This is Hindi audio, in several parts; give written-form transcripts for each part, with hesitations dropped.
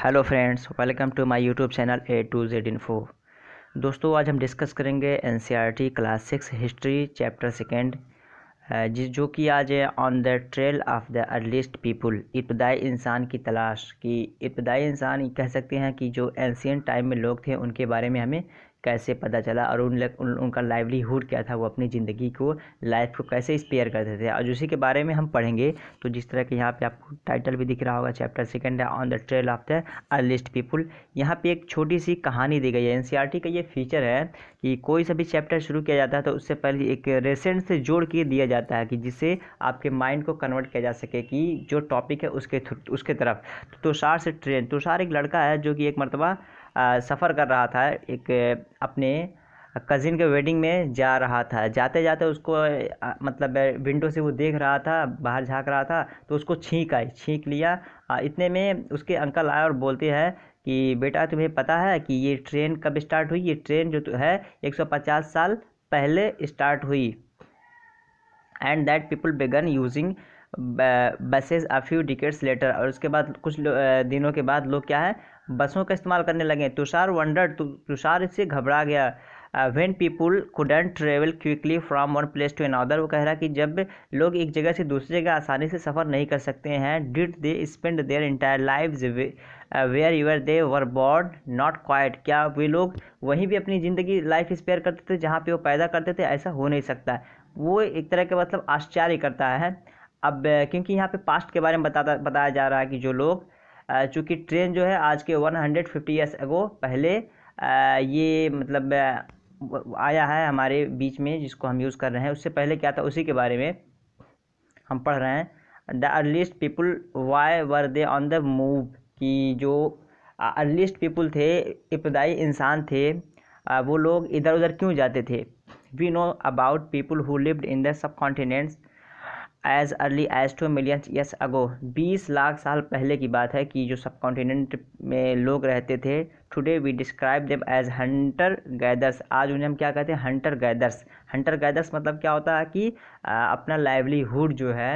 Hello friends, welcome to my YouTube channel A to Z info. दोस्तों, आज हम डिस्कस करेंगे NCERT class 6 history chapter second, जो कि आज है on the trail of the earliest people, इब्तदाई इंसान की तलाश। कि इब्तदाई इंसान कह सकते हैं कि जो एंशियंट टाइम में लोग थे उनके बारे में हमें कैसे पता चला और उनका लाइवलीहुड क्या था, वो अपनी ज़िंदगी को, लाइफ को कैसे स्पेयर करते थे, और उसी के बारे में हम पढ़ेंगे। तो जिस तरह के यहाँ पे आपको टाइटल भी दिख रहा होगा, चैप्टर सेकंड है on the trail of the earliest people. यहाँ पे एक छोटी सी कहानी दी गई है। एनसीईआरटी का ये फीचर है कि कोई सा भी चैप्टर शुरू किया जाता है तो उससे पहले एक रेसेंट से जोड़ के दिया जाता है कि जिससे आपके माइंड को कन्वर्ट किया जा सके कि जो टॉपिक है उसके तरफ। तो तुषार एक लड़का है जो कि एक मरतबा सफ़र कर रहा था, एक अपने कज़िन के वेडिंग में जा रहा था। जाते जाते उसको मतलब विंडो से वो देख रहा था, बाहर झांक रहा था, तो उसको छींक लिया। इतने में उसके अंकल आए और बोलते हैं कि बेटा, तुम्हें पता है कि ये ट्रेन कब स्टार्ट हुई? ये ट्रेन जो है 150 साल पहले स्टार्ट हुई। And that people began using buses a few decades later. और उसके बाद कुछ दिनों के बाद लोग क्या है, बसों का इस्तेमाल करने लगे। तुषार इससे घबरा गया। When people couldn't travel quickly from one place to another, वो कह रहा कि जब लोग एक जगह से दूसरी जगह आसानी से सफ़र नहीं कर सकते हैं, did they spend their entire lives where your they were born not quite, क्या वे लोग वहीं भी अपनी ज़िंदगी लाइफ स्पेयर करते थे जहाँ पे वो पैदा करते थे? ऐसा हो नहीं सकता। वो एक तरह के मतलब आश्चर्य करता है। अब क्योंकि यहाँ पे पास्ट के बारे में बताया जा रहा है कि जो लोग चूँकि ट्रेन जो है आज के 150 ईयर्स अगो पहले ये मतलब आया है हमारे बीच में, जिसको हम यूज़ कर रहे हैं। उससे पहले क्या था उसी के बारे में हम पढ़ रहे हैं। The earliest people why were they on the move, कि जो अर्लीस्ट पीपुल थे, इब्तदाई इंसान थे, वो लोग इधर उधर क्यों जाते थे? We know about people who lived in the subcontinents as early as 2 million years ago. 20 lakh साल पहले की बात है कि जो सब कॉन्टिनेंट में लोग रहते थे। Today we describe them as hunter gatherers. आज उन्हें हम क्या कहते हैं? Hunter gathers. हंटर गैदर्स मतलब क्या होता है कि अपना लाइवलीहुड जो है,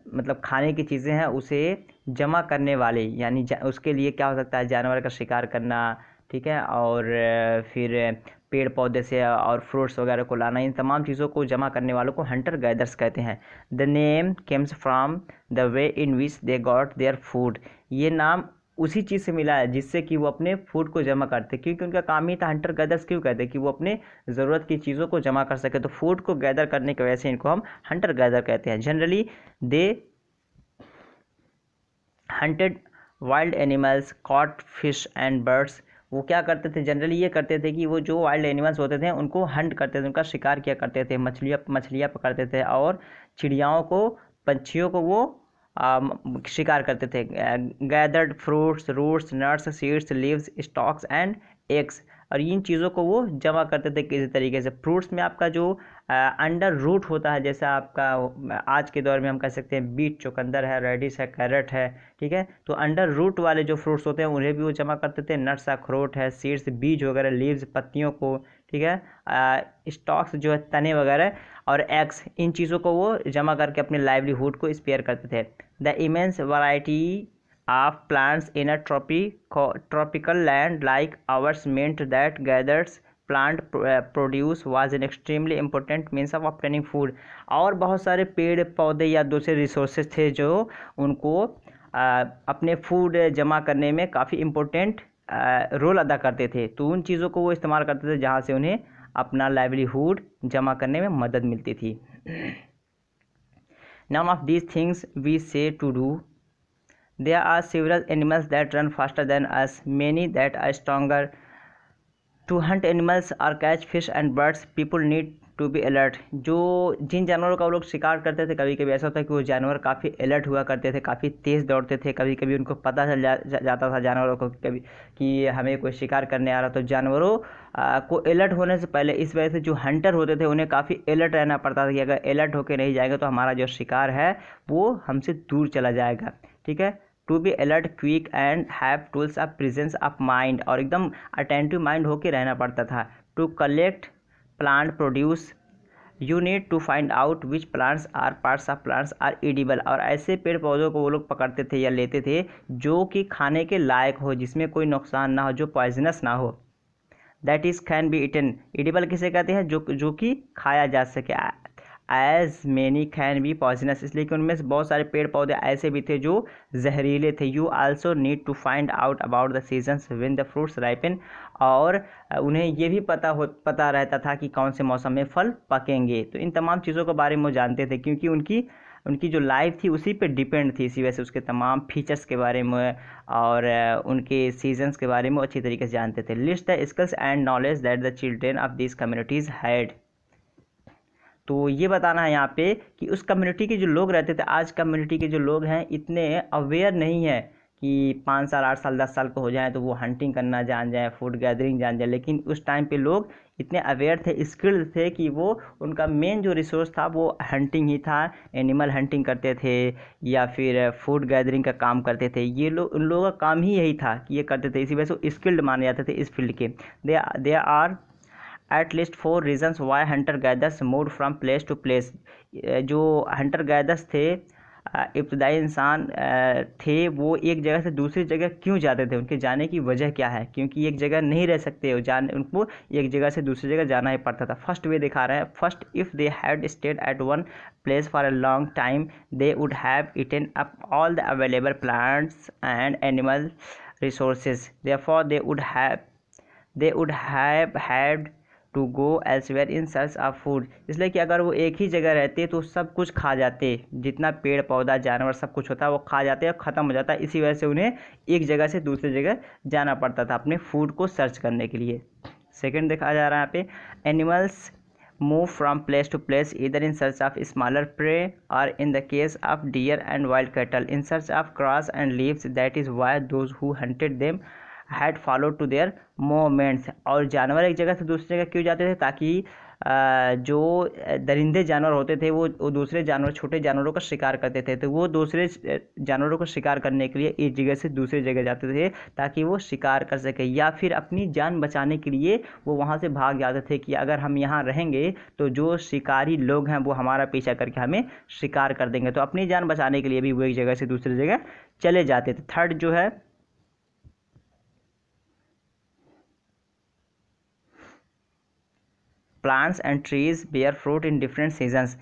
मतलब खाने की चीज़ें हैं उसे जमा करने वाले, यानी उसके लिए क्या हो सकता है? जानवर का शिकार करना, ठीक है, और फिर पेड़ पौधे से और फ्रूट्स वगैरह को लाना, इन तमाम चीज़ों को जमा करने वालों को हंटर गैदर्स कहते हैं। The name Kemps from the way in which they got their food. ये नाम उसी चीज़ से मिला है जिससे कि वो अपने फूड को जमा करते, क्योंकि उनका काम ही था। हंटर गैदर्स क्यों कहते हैं? कि वो अपने ज़रूरत की चीज़ों को जमा कर सके, तो फूड को गैदर करने की वजह से इनको हम हंटर गैदर कहते हैं। Generally they hunted wild animals, caught fish and birds. वो क्या करते थे? जनरली ये करते थे कि वो जो वाइल्ड एनिमल्स होते थे उनको हंट करते थे, उनका शिकार किया करते थे। मछलियाँ पकड़ते थे और चिड़ियाओं को, पंछियों को वो शिकार करते थे। Gathered fruits, roots, nuts, seeds, leaves, stalks and eggs. और इन चीज़ों को वो जमा करते थे किसी तरीके से। फ्रूट्स में आपका जो अंडर रूट होता है, जैसा आपका आज के दौर में हम कह सकते हैं बीट, चुकंदर है, रेडिश है, कैरेट है, ठीक है, तो अंडर रूट वाले जो फ्रूट्स होते हैं उन्हें भी वो जमा करते थे। नट्स, अखरोट है, सीड्स, बीज वगैरह, लीव्स, पत्तियों को, ठीक है, स्टॉक्स जो है तने वगैरह, और एग्स, इन चीज़ों को वो जमा करके अपने लाइवलीहुड को स्पेयर करते थे। The immense variety of plants in a tropical land like ours meant that gathered plant produce was an extremely important means of obtaining food। और बहुत सारे पेड़ पौधे या दूसरे रिसोर्सेज थे जो उनको अपने फूड जमा करने में काफ़ी इम्पोर्टेंट रोल अदा करते थे। तो उन चीज़ों को वो इस्तेमाल करते थे जहाँ से उन्हें अपना लाइवलीहुड जमा करने में मदद मिलती थी। None of these things we say to do. There are several animals that run faster than us, many that are stronger. To hunt animals or catch fish and birds, people need to be alert। जिन जानवरों का वो लोग शिकार करते थे, कभी कभी ऐसा होता है कि वो जानवर काफ़ी अलर्ट हुआ करते थे, काफ़ी तेज़ दौड़ते थे। कभी कभी उनको पता चल जाता था जानवरों को कभी कि हमें कोई शिकार करने आ रहा। तो जानवरों को अलर्ट होने से पहले इस वजह से जो हंटर होते थे उन्हें काफ़ी अलर्ट रहना पड़ता था कि अगर अलर्ट होकर नहीं जाएंगे तो हमारा जो शिकार है वो हमसे दूर चला जाएगा, ठीक है। To be alert, quick and have tools of presence of mind, और एकदम अटेंटिव माइंड होकर रहना पड़ता था। To collect plant produce, you need to find out which plants are parts of plants are edible, और ऐसे पेड़ पौधों को वो लोग पकड़ते थे या लेते थे जो कि खाने के लायक हो, जिसमें कोई नुकसान ना हो, जो पॉइजनस ना हो। That is can be eaten, edible किसे कहते हैं, जो कि खाया जा सके। As many can be poisonous, इसलिए कि उनमें से बहुत सारे पेड़ पौधे ऐसे भी थे जो जहरीले थे। You also need to find out about the seasons when the fruits ripen, और उन्हें ये भी पता रहता था कि कौन से मौसम में फल पकेंगे। तो इन तमाम चीज़ों के बारे में वो जानते थे, क्योंकि उनकी जो लाइफ थी उसी पे डिपेंड थी। इसी वजह से उसके तमाम फीचर्स के बारे में और उनके सीजन्स के बारे में अच्छी तरीके से जानते थे। List the skills and knowledge that the children of this communities had, तो ये बताना है यहाँ पे कि उस कम्युनिटी के जो लोग रहते थे, आज कम्युनिटी के जो लोग हैं इतने अवेयर नहीं है कि 5 साल 8 साल 10 साल को हो जाए तो वो हंटिंग करना जान जाए, फूड गैदरिंग जान जाए, लेकिन उस टाइम पे लोग इतने अवेयर थे, स्किल्ड थे कि वो उनका मेन जो रिसोर्स था वो हंटिंग ही था। एनिमल हंटिंग करते थे या फिर फूड गैदरिंग का काम करते थे। ये लोग, उन लोगों का काम ही यही था कि ये करते थे, इसी वजह से स्किल्ड माने जाते थे इस फील्ड के। They are at least 4 reasons why hunter gatherers move from place to place. जो हंटर गैदर्स थे, इब्तदाई इंसान थे, वो एक जगह से दूसरी जगह क्यों जाते थे, उनके जाने की वजह क्या है, क्योंकि एक जगह नहीं रह सकते, उनको एक जगह से दूसरी जगह जाना ही पड़ता था। फर्स्ट वे दिखा रहे हैं, first if they had stayed at one place for a long time they would have eaten up all the available plants and animal resources, therefore they would have had to go elsewhere in search of food. इसलिए कि अगर वो एक ही जगह रहते तो सब कुछ खा जाते, जितना पेड़ पौधा जानवर सब कुछ होता है वो खा जाते और ख़त्म हो जाता। इसी वजह से उन्हें एक जगह से दूसरी जगह जाना पड़ता था अपने फूड को सर्च करने के लिए। सेकंड देखा जा रहा है यहाँ पे, animals move from place to place either in search of smaller prey और in the case of deer and wild cattle in search of grass and leaves, that is why those who hunted them had follow to their moments. और जानवर एक जगह से दूसरी जगह क्यों जाते थे, ताकि जो दरिंदे जानवर होते थे वो दूसरे जानवर, छोटे जानवरों का शिकार करते थे, तो वो दूसरे जानवरों को शिकार करने के लिए एक जगह से दूसरी जगह जाते थे ताकि वो शिकार कर सके, या फिर अपनी जान बचाने के लिए वो वहाँ से भाग जाते थे कि अगर हम यहाँ रहेंगे तो जो शिकारी लोग हैं वो हमारा पीछा करके हमें शिकार कर देंगे। तो अपनी जान बचाने के लिए भी वो एक जगह से दूसरी जगह चले जाते थे। थर्ड जो है, plants and trees bear fruit in different seasons.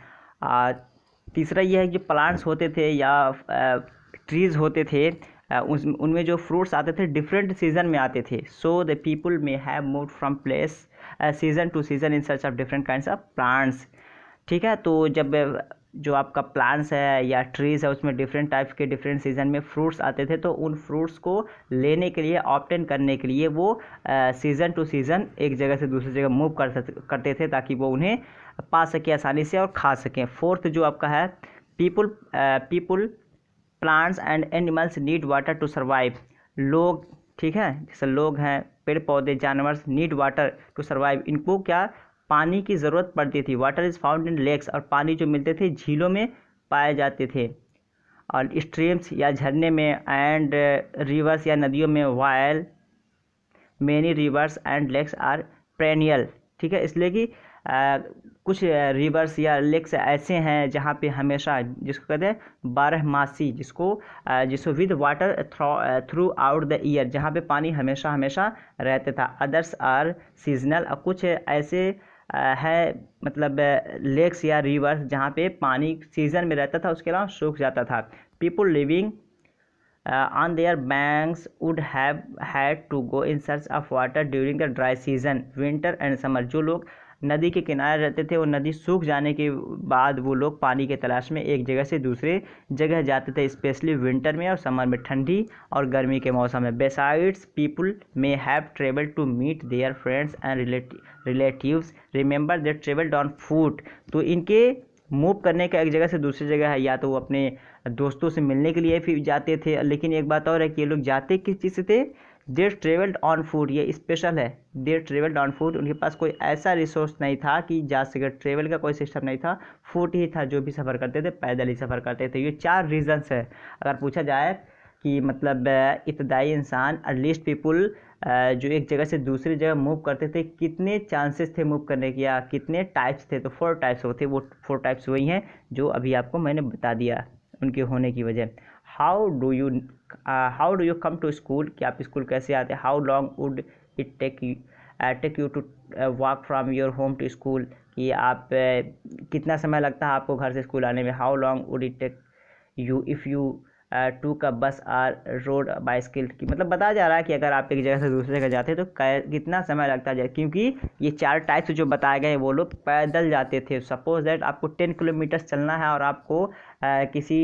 तीसरा यह है कि प्लांट्स होते थे या ट्रीज होते थे, उनमें जो फ्रूट्स आते थे डिफरेंट सीजन में आते थे। So the people may have moved from place season two season in search of different kinds of plants. ठीक है, तो जब जो आपका प्लांट्स है या ट्रीज़ है उसमें डिफरेंट टाइप्स के डिफरेंट सीजन में फ्रूट्स आते थे, तो उन फ्रूट्स को लेने के लिए, ऑब्टेन करने के लिए वो सीज़न टू सीज़न एक जगह से दूसरी जगह मूव करते थे ताकि वो उन्हें पा सके आसानी से और खा सकें। फोर्थ जो आपका है, people plants and animals need water to survive. लोग, ठीक है, जैसे लोग हैं, पेड़ पौधे, जानवर नीड वाटर टू सर्वाइव, इनको क्या पानी की ज़रूरत पड़ती थी। Water is found in lakes, और पानी जो मिलते थे झीलों में पाए जाते थे, और स्ट्रीम्स या झरने में, एंड रिवर्स या नदियों में, while many rivers and lakes are perennial. ठीक है, इसलिए कि कुछ रिवर्स या लेक्स ऐसे हैं जहाँ पे हमेशा, जिसको कहते हैं बारहमासी, जिसको with water through out the year, जहाँ पे पानी हमेशा हमेशा रहता था। अदर्स आर सीजनल, और कुछ ऐसे है मतलब लेक्स या रिवर्स जहाँ पे पानी सीजन में रहता था, उसके अलावा सूख जाता था। People living on their banks would have had to go in search of water during the dry season, winter and summer। जो लोग नदी के किनारे रहते थे, वो नदी सूख जाने के बाद वो लोग पानी के तलाश में एक जगह से दूसरे जगह जाते थे, स्पेशली विंटर में और समर में, ठंडी और गर्मी के मौसम में। Besides people may have travelled to meet their friends and relatives, remember they travelled on foot. तो इनके मूव करने का एक जगह से दूसरी जगह है, या तो वो अपने दोस्तों से मिलने के लिए फिर जाते थे, लेकिन एक बात और है कि ये लोग जाते किस चीज़ से थे, देर ट्रेवल्ड ऑन फूट। ये स्पेशल है, देर ट्रेवल्ड ऑन फूट। उनके पास कोई ऐसा रिसोर्स नहीं था कि जा सके, ट्रेवल का कोई सिस्टम नहीं था, फूट ही था। जो भी सफ़र करते थे पैदल ही सफ़र करते थे। ये 4 रीजन्स है। अगर पूछा जाए कि मतलब इब्तदाई इंसान अर्लीस्ट पीपुल जो एक जगह से दूसरी जगह मूव करते थे, कितने चांसेस थे मूव करने के, या कितने टाइप्स थे, तो 4 टाइप्स होते, वो 4 टाइप्स वही हैं जो अभी आपको मैंने बता दिया उनके होने की वजह। How do you come to school, कि आप स्कूल कैसे आते, how long would it take you to walk from your home to school, कि आप कितना समय लगता है आपको घर से स्कूल आने में, how long would it take you if you to का बस आर रोड बाइसिकल, की मतलब बताया जा रहा है कि अगर आप एक जगह से दूसरी जगह जाते हैं तो कितना समय लगता है, क्योंकि ये 4 टाइप्स जो बताए गए वो लोग पैदल जाते थे। सपोज दैट आपको 10 किलोमीटर चलना है और आपको किसी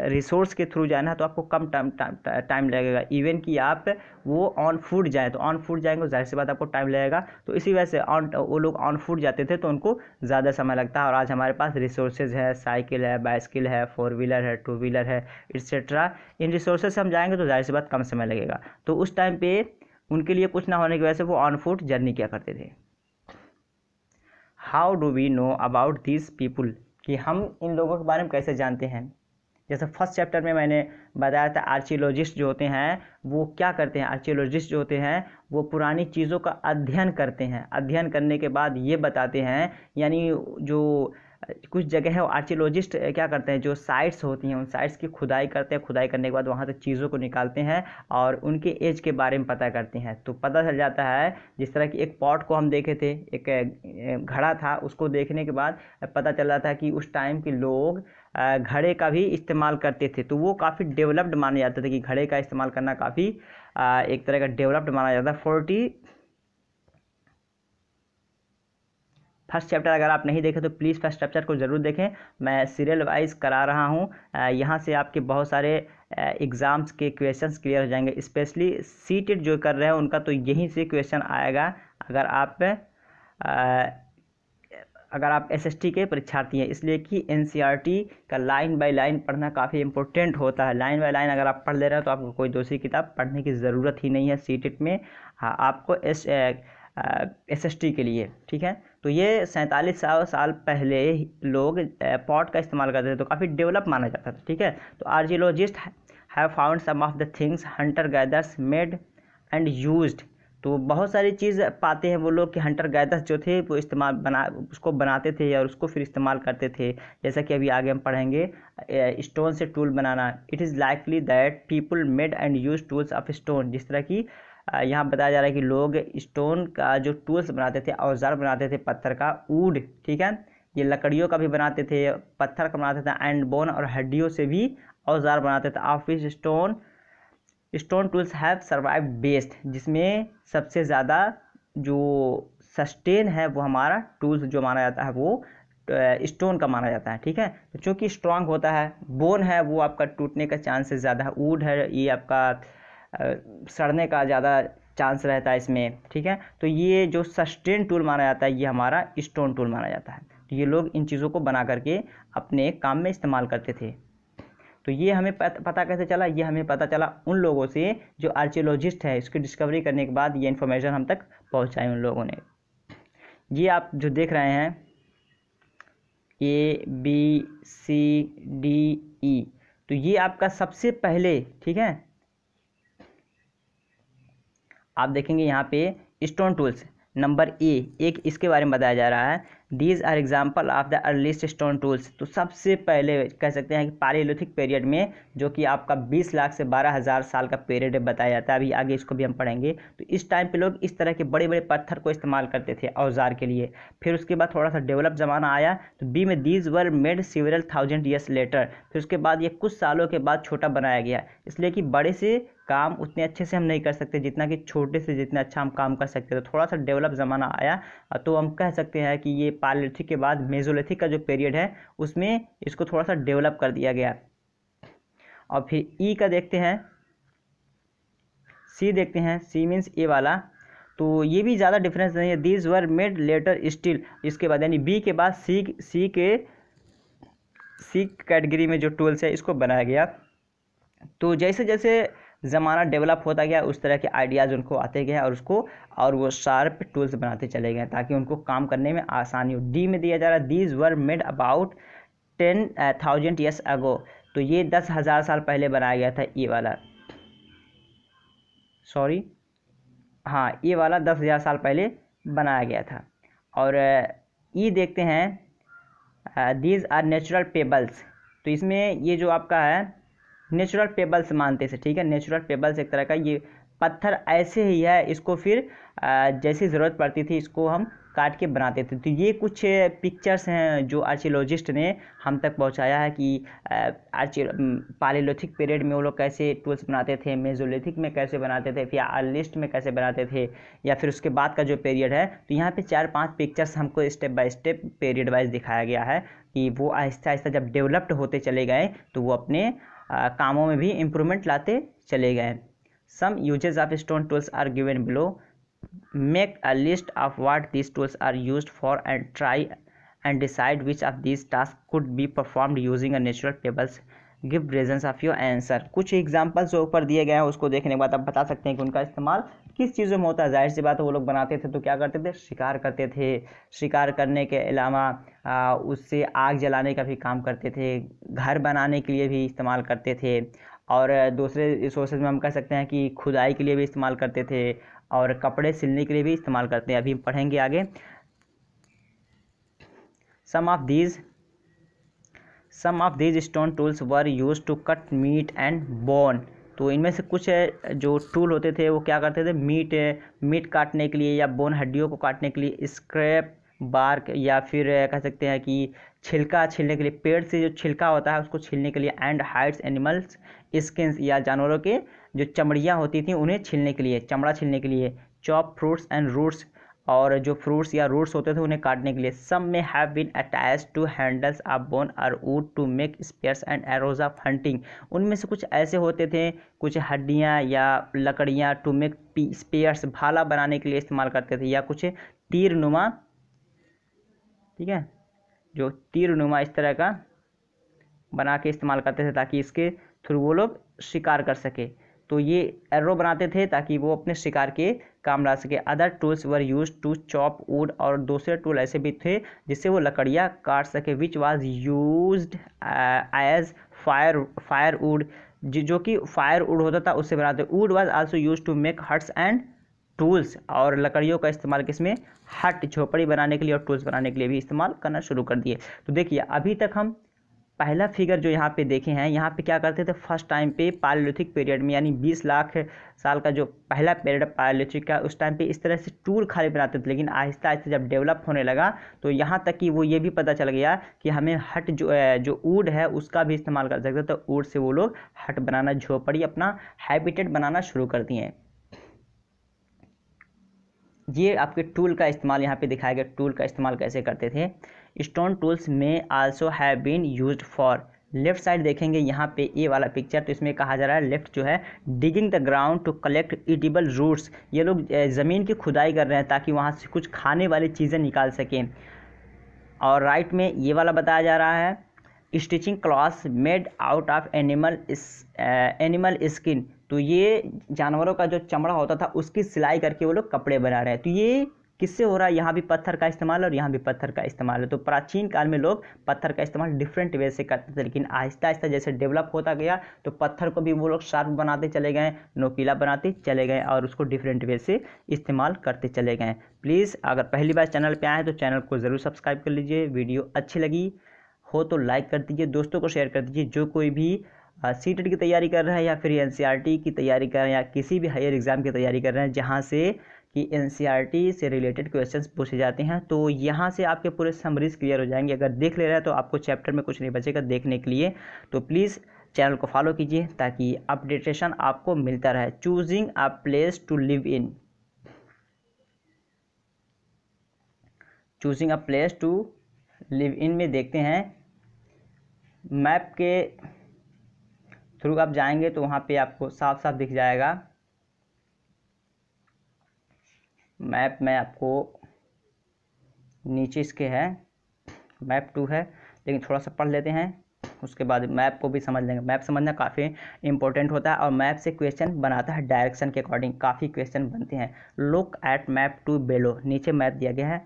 रिसोर्स के थ्रू जाना है तो आपको कम टाइम लगेगा, इवन कि आप वो ऑन फुट जाएँ, तो ऑन फुट जाएंगे जाहिर सी बात आपको टाइम लगेगा, तो इसी वजह से वो लोग ऑन फुट जाते थे तो उनको ज़्यादा समय लगता है। और आज हमारे पास रिसोर्सेज है, साइकिल है, बाइसिकल है, 4 व्हीलर है, 2 व्हीलर है, एक्सेट्रा। इन रिसोर्सेज से हम जाएंगे तो जाहिर सी बात कम समय लगेगा। तो उस टाइम पे उनके लिए कुछ ना होने की वजह से वो ऑन फुट जर्नी किया करते थे। How do we know about this people, कि हम इन लोगों के बारे में कैसे जानते हैं। जैसे फर्स्ट चैप्टर में मैंने बताया था आर्कियोलॉजिस्ट जो होते हैं वो क्या करते हैं, आर्कियोलॉजिस्ट जो होते हैं वो पुरानी चीज़ों का अध्ययन करते हैं, अध्ययन करने के बाद ये बताते हैं, यानी जो कुछ जगह है वो आर्कियोलॉजिस्ट क्या करते हैं, जो साइट्स होती हैं उन साइट्स की खुदाई करते हैं, खुदाई करने के बाद वहाँ से चीज़ों को निकालते हैं और उनके एज के बारे में पता करते हैं। तो पता चल जाता है, जिस तरह कि एक पॉट को हम देखे थे, एक घड़ा था, उसको देखने के बाद पता चल रहा था कि उस टाइम के लोग घड़े का भी इस्तेमाल करते थे, तो वो काफ़ी डेवलप्ड माने जाते थे कि घड़े का इस्तेमाल करना काफ़ी एक तरह का डेवलप्ड माना जाता है। फर्स्ट चैप्टर अगर आप नहीं देखें तो प्लीज़ फर्स्ट चैप्टर को ज़रूर देखें, मैं सीरियल वाइज करा रहा हूँ, यहाँ से आपके बहुत सारे एग्ज़ाम्स के क्वेश्चंस क्लियर हो जाएंगे। स्पेशली सीटेट जो कर रहे हैं उनका तो यहीं से क्वेश्चन आएगा। अगर आप एसएसटी के परीक्षार्थी हैं, इसलिए कि एनसीईआरटी का लाइन बाय लाइन पढ़ना काफ़ी इंपॉर्टेंट होता है। लाइन बाय लाइन अगर आप पढ़ ले रहे हो तो आपको कोई दूसरी किताब पढ़ने की ज़रूरत ही नहीं है सीटेट में। हाँ, आपको एसएसटी के लिए, ठीक है। तो ये 47 साल पहले लोग पॉट का इस्तेमाल करते थे, तो काफ़ी डेवलप माना जाता था, ठीक है। तो archaeologist have found some of the things hunter gatherers made and used, तो बहुत सारी चीज़ पाते हैं वो लोग कि हंटर गैदर्स जो थे वो उसको बनाते थे और उसको फिर इस्तेमाल करते थे। जैसा कि अभी आगे हम पढ़ेंगे स्टोन से tool banana, it is likely that people made and use tools of stone, जिस तरह की यहाँ बताया जा रहा है कि लोग स्टोन का जो टूल्स बनाते थे, औजार बनाते थे, पत्थर का वुड, ठीक है, ये लकड़ियों का भी बनाते थे, पत्थर का बनाते थे, एंड बोन और हड्डियों से भी औजार बनाते थे। Office stone tools have survive best, जिसमें सबसे ज़्यादा जो सस्टेन है वो हमारा टूल्स जो माना जाता है वो स्टोन का माना जाता है, ठीक है। तो चूँकि स्ट्रांग होता है, बोन है वो आपका टूटने का चांसेस ज़्यादा है, वुड है ये आपका सड़ने का ज़्यादा चांस रहता है इसमें, ठीक है। तो ये जो सस्टेन टूल माना जाता है ये हमारा स्टोन टूल माना जाता है। तो ये लोग इन चीज़ों को बना करके अपने काम में इस्तेमाल करते थे। तो ये हमें पता कैसे चला, ये हमें पता चला उन लोगों से जो आर्कियोलॉजिस्ट है, इसकी डिस्कवरी करने के बाद ये इन्फॉर्मेशन हम तक पहुँचाई उन लोगों ने। ये आप जो देख रहे हैं ABCDE, तो ये आपका सबसे पहले, ठीक है, आप देखेंगे यहाँ पे स्टोन टूल्स नंबर एक इसके बारे में बताया जा रहा है। These are example of the earliest stone tools, तो सबसे पहले कह सकते हैं कि पालियोलिथिक पीरियड में, जो कि आपका 20 लाख से 12,000 साल का पीरियड बताया जाता है। अभी आगे इसको भी हम पढ़ेंगे। तो इस टाइम पे लोग इस तरह के बड़े बड़े पत्थर को इस्तेमाल करते थे औजार के लिए। फिर उसके बाद थोड़ा सा डेवलप ज़माना आया, तो बी में these were made several thousand years later, फिर उसके बाद ये कुछ सालों के बाद छोटा बनाया गया, इसलिए कि बड़े से काम उतने अच्छे से हम नहीं कर सकते जितना कि छोटे से जितना अच्छा हम काम कर सकते। तो थोड़ा सा डेवलप ज़माना आया, तो हम कह सकते हैं कि ये पालियोलिथिक के बाद मेसोलिथिक का जो पीरियड है उसमें इसको थोड़ा सा डेवलप कर दिया गया। और फिर ई का देखते हैं, सी देखते हैं, सी मीन्स ए वाला, तो ये भी ज़्यादा डिफरेंस नहीं है। These were made later still, इसके बाद यानी बी के बाद सी कैटेगरी में जो टूल्स है इसको बनाया गया। तो जैसे जैसे ज़माना डेवलप होता गया उस तरह के आइडियाज़ उनको आते गए और वो शार्प टूल्स बनाते चले गए ताकि उनको काम करने में आसानी हो। डी में दिया जा रहा है these were made about 10,000 years ago, तो ये 10,000 साल पहले बनाया गया था ये वाला, सॉरी हाँ ये वाला 10,000 साल पहले बनाया गया था। और ये देखते हैं दीज आर नेचुरल पेबल्स, तो इसमें ये जो आपका है नेचुरल पेबल्स मानते से, ठीक है, नेचुरल पेबल्स एक तरह का ये पत्थर ऐसे ही है, इसको फिर जैसी ज़रूरत पड़ती थी इसको हम काट के बनाते थे। तो ये कुछ पिक्चर्स हैं जो आर्कियोलॉजिस्ट ने हम तक पहुंचाया है कि पालियोलिथिक पीरियड में वो लोग कैसे टूल्स बनाते थे, मेसोलिथिक में कैसे बनाते थे, फिर अर्लीस्ट में कैसे बनाते थे, या फिर उसके बाद का जो पीरियड है। तो यहाँ पे 4-5 पिक्चर्स हमको step by step period wise दिखाया गया है कि वो आहिस्ता आहिस्ता जब डेवलप्ड होते चले गए तो वो अपने कामों में भी इम्प्रूवमेंट लाते चले गए। Some uses of stone tools are given below, make a list of what these tools are used for and try and decide which of these tasks could be performed using a natural pebbles, give reasons of your answer। कुछ एग्जांपल्स जो ऊपर दिए गए हैं उसको देखने के बाद आप बता सकते हैं कि उनका इस्तेमाल किस चीज़ों में होता है। जाहिर सी बात है वो लोग बनाते थे तो क्या करते थे, शिकार करते थे, शिकार करने के अलावा उससे आग जलाने का भी काम करते थे, घर बनाने के लिए भी इस्तेमाल करते थे, और दूसरे रिसोर्सेज में हम कह सकते हैं कि खुदाई के लिए भी इस्तेमाल करते थे, और कपड़े सिलने के लिए भी इस्तेमाल करते हैं। अभी पढ़ेंगे आगे। Some of these stone tools were use to cut meat and bone, तो इनमें से कुछ जो टूल होते थे वो क्या करते थे, मीट काटने के लिए या बोन हड्डियों को काटने के लिए, स्क्रैप बार्क या फिर कह सकते हैं कि छिलका छीलने के लिए, पेड़ से जो छिलका होता है उसको छीलने के लिए, एंड हाइड्स एनिमल्स स्किन्स या जानवरों के जो चमड़ियाँ होती थी उन्हें छीलने के लिए, चमड़ा छीलने के लिए, चॉप फ्रूट्स एंड रूट्स, और जो फ्रूट्स या रूट्स होते थे उन्हें काटने के लिए। Some may have been attached to handles of bone और wood to make spears and arrows of hunting, उनमें से कुछ ऐसे होते थे, कुछ हड्डियाँ या लकड़ियाँ टू मेक स्पेयर्स, भाला बनाने के लिए इस्तेमाल करते थे, या कुछ तीर नुमा, ठीक है, जो तीर नुमा इस तरह का बना के इस्तेमाल करते थे ताकि इसके थ्रू वो लोग शिकार कर सके। तो ये एरो बनाते थे ताकि वो अपने शिकार के काम ला सके। Other tools were use to chop wood, और दूसरे टूल ऐसे भी थे जिससे वो लकड़ियाँ काट सके। Which was used as fire wood, जो कि फायर वुड होता था उससे बनाते। Wood was also use to make huts and tools, और लकड़ियों का इस्तेमाल किसमें, हट झोपड़ी बनाने के लिए और टूल्स बनाने के लिए भी इस्तेमाल करना शुरू कर दिए। तो देखिए अभी तक हम पहला फिगर जो यहाँ पे देखे हैं, यहाँ पे क्या करते थे फर्स्ट टाइम पे पालियोलिथिक पीरियड में, यानी 20 लाख साल का जो पहला पीरियड पालियोलिथिक का, उस टाइम पे इस तरह से टूल खाली बनाते थे। लेकिन आहिस्ता आहिस्ता जब डेवलप होने लगा तो यहाँ तक कि वो ये भी पता चल गया कि हमें हट जो वुड है उसका भी इस्तेमाल कर सकते, तो वुड से वो लोग हट बनाना, झोपड़ी, अपना हैबिटेट बनाना शुरू कर दिए। ये आपके टूल का इस्तेमाल यहाँ पे दिखाया गया, टूल का इस्तेमाल कैसे करते थे। Stone tools may also have been used for, left side देखेंगे यहाँ पे ये वाला पिक्चर, तो इसमें कहा जा रहा है लेफ्ट जो है digging the ground to collect edible roots, ये लोग ज़मीन की खुदाई कर रहे हैं ताकि वहाँ से कुछ खाने वाली चीज़ें निकाल सकें। और राइट में ये वाला बताया जा रहा है stitching clothes made out of animal skin, तो ये जानवरों का जो चमड़ा होता था उसकी सिलाई करके वो लोग कपड़े बना रहे हैं। तो ये किससे हो रहा है, यहाँ भी पत्थर का इस्तेमाल और यहाँ भी पत्थर का इस्तेमाल है। तो प्राचीन काल में लोग पत्थर का इस्तेमाल डिफरेंट वे से करते थे, लेकिन आहिस्ता आहिस्ता जैसे डेवलप होता गया तो पत्थर को भी वो लोग शार्प बनाते चले गए, नोकीला बनाते चले गए, और उसको डिफरेंट वे से इस्तेमाल करते चले गए। प्लीज़ अगर पहली बार चैनल पर आए हैं तो चैनल को ज़रूर सब्सक्राइब कर लीजिए, वीडियो अच्छी लगी हो तो लाइक कर दीजिए, दोस्तों को शेयर कर दीजिए। जो कोई भी सीटेट की तैयारी कर रहा है या फिर एनसीईआरटी की तैयारी कर रहे हैं या किसी भी हायर एग्ज़ाम की तैयारी कर रहे हैं जहां से कि एनसीईआरटी से रिलेटेड क्वेश्चंस पूछे जाते हैं, तो यहाँ से आपके पूरे समरीज क्लियर हो जाएंगे। अगर देख ले रहे हैं तो आपको चैप्टर में कुछ नहीं बचेगा देखने के लिए। तो प्लीज़ चैनल को फॉलो कीजिए ताकि अपडेटेशन आपको मिलता रहे। Choosing a place to live in, choosing a place to live in में देखते हैं मैप के थ्रू आप जाएंगे तो वहाँ पे आपको साफ साफ दिख जाएगा। मैप में आपको नीचे इसके है, मैप 2 है, लेकिन थोड़ा सा पढ़ लेते हैं उसके बाद मैप को भी समझ लेंगे। मैप समझना काफ़ी इंपॉर्टेंट होता है और मैप से क्वेश्चन बनाता है डायरेक्शन के अकॉर्डिंग, काफ़ी क्वेश्चन बनते हैं। लुक एट मैप 2 बेलो, नीचे मैप दिया गया है।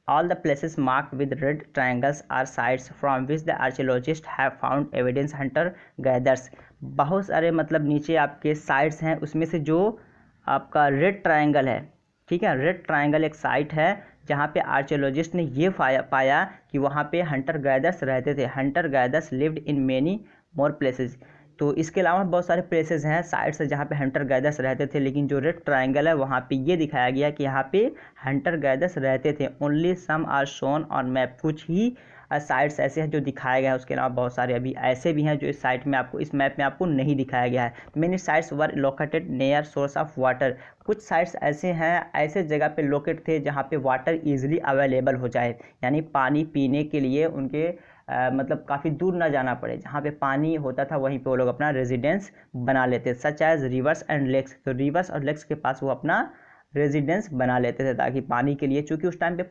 All the places marked with red triangles are sites from which the archaeologists have found evidence hunter gatherers। बहुत सारे मतलब नीचे आपके साइट्स हैं, उसमें से जो आपका रेड ट्रायंगल है, ठीक है, रेड ट्रायंगल एक साइट है जहाँ पे आर्कियोलॉजिस्ट ने ये पाया कि वहाँ पे हंटर गैदर्स रहते थे। Hunter gathers lived in many more places. तो इसके अलावा बहुत सारे प्लेसेस हैं, साइट्स हैं जहाँ पे हंटर गैदर्स रहते थे, लेकिन जो रेड ट्रायंगल है वहाँ पे ये दिखाया गया कि यहाँ पे हंटर गैदर्स रहते थे। Only some are shown on map. कुछ ही साइट्स ऐसे हैं जो दिखाए गए हैं, उसके अलावा बहुत सारे अभी ऐसे भी हैं जो इस साइट में आपको, इस मैप में आपको नहीं दिखाया गया है। Many sites were located near source of water. कुछ साइट्स ऐसे हैं, ऐसे जगह पे लोकेट थे जहाँ पे वाटर ईजिली अवेलेबल हो जाए, यानी पानी पीने के लिए उनके मतलब काफ़ी दूर ना जाना पड़े। जहाँ पे पानी होता था वहीं पे वो लोग अपना रेजिडेंस बना लेते, such as rivers and lakes. तो रिवर्स और लेक्स के पास वो अपना रेजिडेंस बना लेते थे ताकि पानी के लिए, चूँकि उस टाइम पे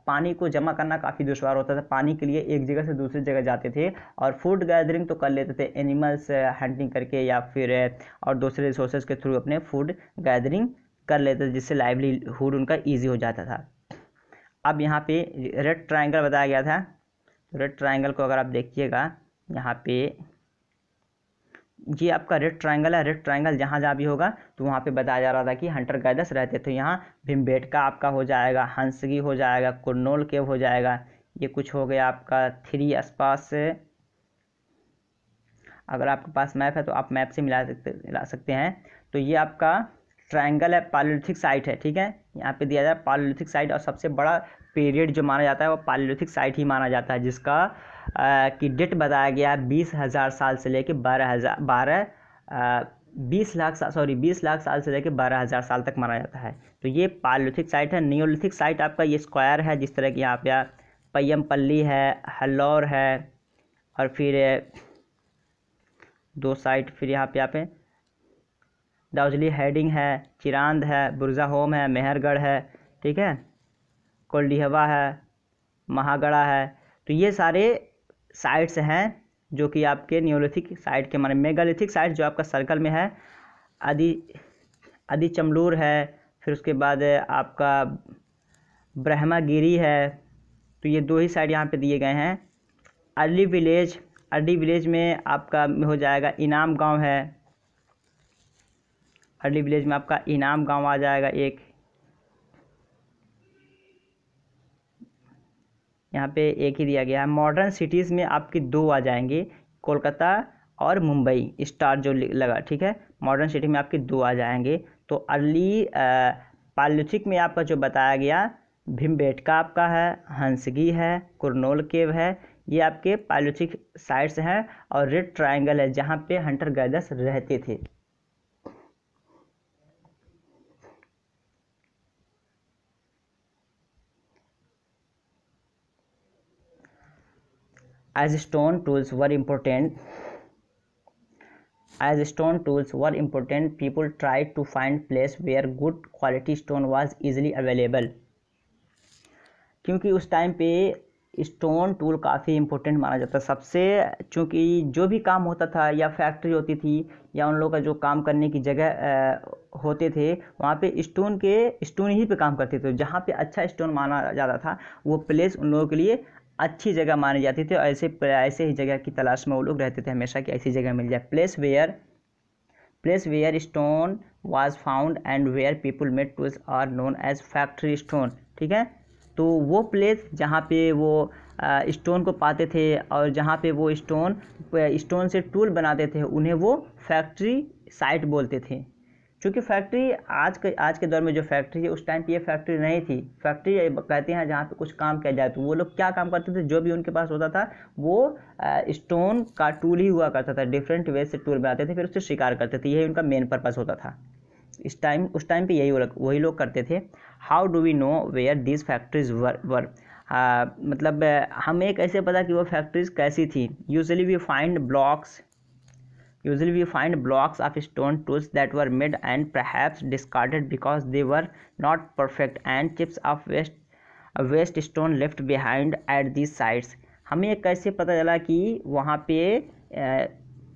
पानी को जमा करना काफ़ी दुश्वार होता था। पानी के लिए एक जगह से दूसरी जगह जाते थे और फूड गैदरिंग तो कर लेते थे, एनिमल्स हंटिंग करके या फिर और दूसरे रिसोर्सेज के थ्रू अपने फूड गैदरिंग कर लेते थे, जिससे लाइवलीहुड उनका ईजी हो जाता था। अब यहाँ पे रेड ट्रायंगल बताया गया था। रेड ट्रायंगल को अगर आप देखिएगा, यहाँ पे ये आपका रेड ट्रायंगल है। रेड ट्रायंगल जहाँ जहाँ भी होगा तो वहाँ पे बताया जा रहा था कि हंटर गैदर्स रहते थे। यहाँ भीमबेटका आपका हो जाएगा, हंसगी हो जाएगा, कुरनोल केव हो जाएगा, ये कुछ हो गया आपका थ्री आसपास से। अगर आपके पास मैप है तो आप मैप से मिला सकते हैं। तो ये आपका ट्रायंगल है, पालियोलिथिक साइट है, ठीक है, यहाँ पे दिया जाए पालियोलिथिक साइट। और सबसे बड़ा पीरियड जो माना जाता है वो पालियोलिथिक साइट ही माना जाता है, जिसका की डेट बताया गया 20,000 साल से लेके 20 लाख साल से लेके 12,000 साल तक माना जाता है। तो ये पालियोलिथिक साइट है। नियोलिथिक साइट आपका ये स्क्वायर है, जिस तरह की यहाँ पे पय्यमपल्ली है, हल्लौर है, और फिर दो साइट फिर यहाँ पे दाउजली हेडिंग है, चिरांद है, बुरजा होम है, मेहरगढ़ है, ठीक है, कोल्डिहवा है, महागढ़ा है। तो ये सारे साइट्स हैं जो कि आपके नियोलिथिक साइट के माने। मेगालिथिक साइट जो आपका सर्कल में है, आदि चमलूर है, फिर उसके बाद आपका ब्रह्मागिरी है। तो ये दो ही साइट यहाँ पे दिए गए हैं। अर्ली विलेज में आपका हो जाएगा इनाम गांव है। अर्ली विलेज में आपका इनाम गांव आ जाएगा एक। यहाँ पे एक ही दिया गया है। मॉडर्न सिटीज़ में आपकी दो आ जाएंगे, कोलकाता और मुंबई, स्टार जो लगा, ठीक है। मॉडर्न सिटी में आपके दो आ जाएंगे। तो अर्ली पालियोलिथिक में आपका जो बताया गया भीमबेटका आपका है, हंसगी है, कुरनोल केव है, ये आपके पालियोलिथिक साइट्स हैं। और रेड ट्रायंगल है जहाँ पे हंटर गैदर्स रहते थे। As stone tools were important, people tried to find place where good quality stone was easily available। क्योंकि उस टाइम पे स्टोन टूल काफ़ी इम्पोर्टेंट माना जाता है सबसे, चूँकि जो भी काम होता था या फैक्ट्री होती थी या उन लोगों का जो काम करने की जगह होते थे, वहाँ पे स्टोन ही पे काम करते थे। जहाँ पे अच्छा स्टोन माना जाता था वो प्लेस उन लोगों के लिए अच्छी जगह मानी जाती थी। और ऐसे ही जगह की तलाश में वो लोग रहते थे हमेशा कि ऐसी जगह मिल जाए। Place where stone was found and where people made tools are known as factory stone, ठीक है। तो वो प्लेस जहाँ पे वो स्टोन को पाते थे और जहाँ पे वो स्टोन से टूल बनाते थे, उन्हें वो फैक्ट्री साइट बोलते थे। क्योंकि फैक्ट्री आज के दौर में जो फैक्ट्री है, उस टाइम पे ये फैक्ट्री नहीं थी। फैक्ट्री कहते हैं जहाँ पे कुछ काम किया जाए। तो वो लोग क्या काम करते थे, जो भी उनके पास होता था वो स्टोन का टूल ही हुआ करता था। डिफरेंट वे से टूल बनाते थे, फिर उससे शिकार करते थे। यही उनका मेन पर्पस होता था उस टाइम पे, यही वही लोग करते थे। How do we know where these factories were, मतलब हमें कैसे पता कि वो फैक्ट्रीज कैसी थी। Usually we find blocks of stone tools that were made and perhaps discarded because they were not perfect, and chips of waste stone left behind at these sites। हमें कैसे पता चला कि वहाँ पे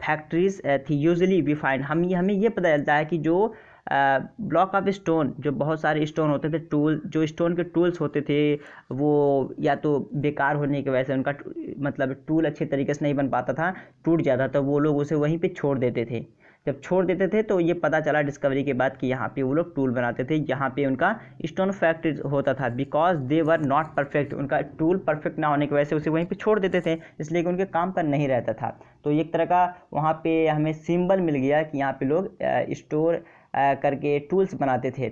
फैक्ट्रीज थी। यूजुअली वी फाइंड, हमें ये पता चलता है कि जो ब्लॉक ऑफ स्टोन, जो बहुत सारे स्टोन होते थे, टूल, जो स्टोन के टूल्स होते थे वो या तो बेकार होने की वजह से उनका मतलब टूल अच्छे तरीके से नहीं बन पाता था, टूट जाता, तो वो लोग उसे वहीं पे छोड़ देते थे। जब छोड़ देते थे तो ये पता चला डिस्कवरी के बाद कि यहाँ पे वो लोग टूल बनाते थे, यहाँ पे उनका स्टोन फैक्ट्री होता था, because they were not perfect, उनका टूल परफेक्ट ना होने की वजह से उसे वहीं पे छोड़ देते थे, इसलिए कि उनके काम पर नहीं रहता था। तो एक तरह का वहाँ पे हमें सिंबल मिल गया कि यहाँ पे लोग स्टोर करके टूल्स बनाते थे।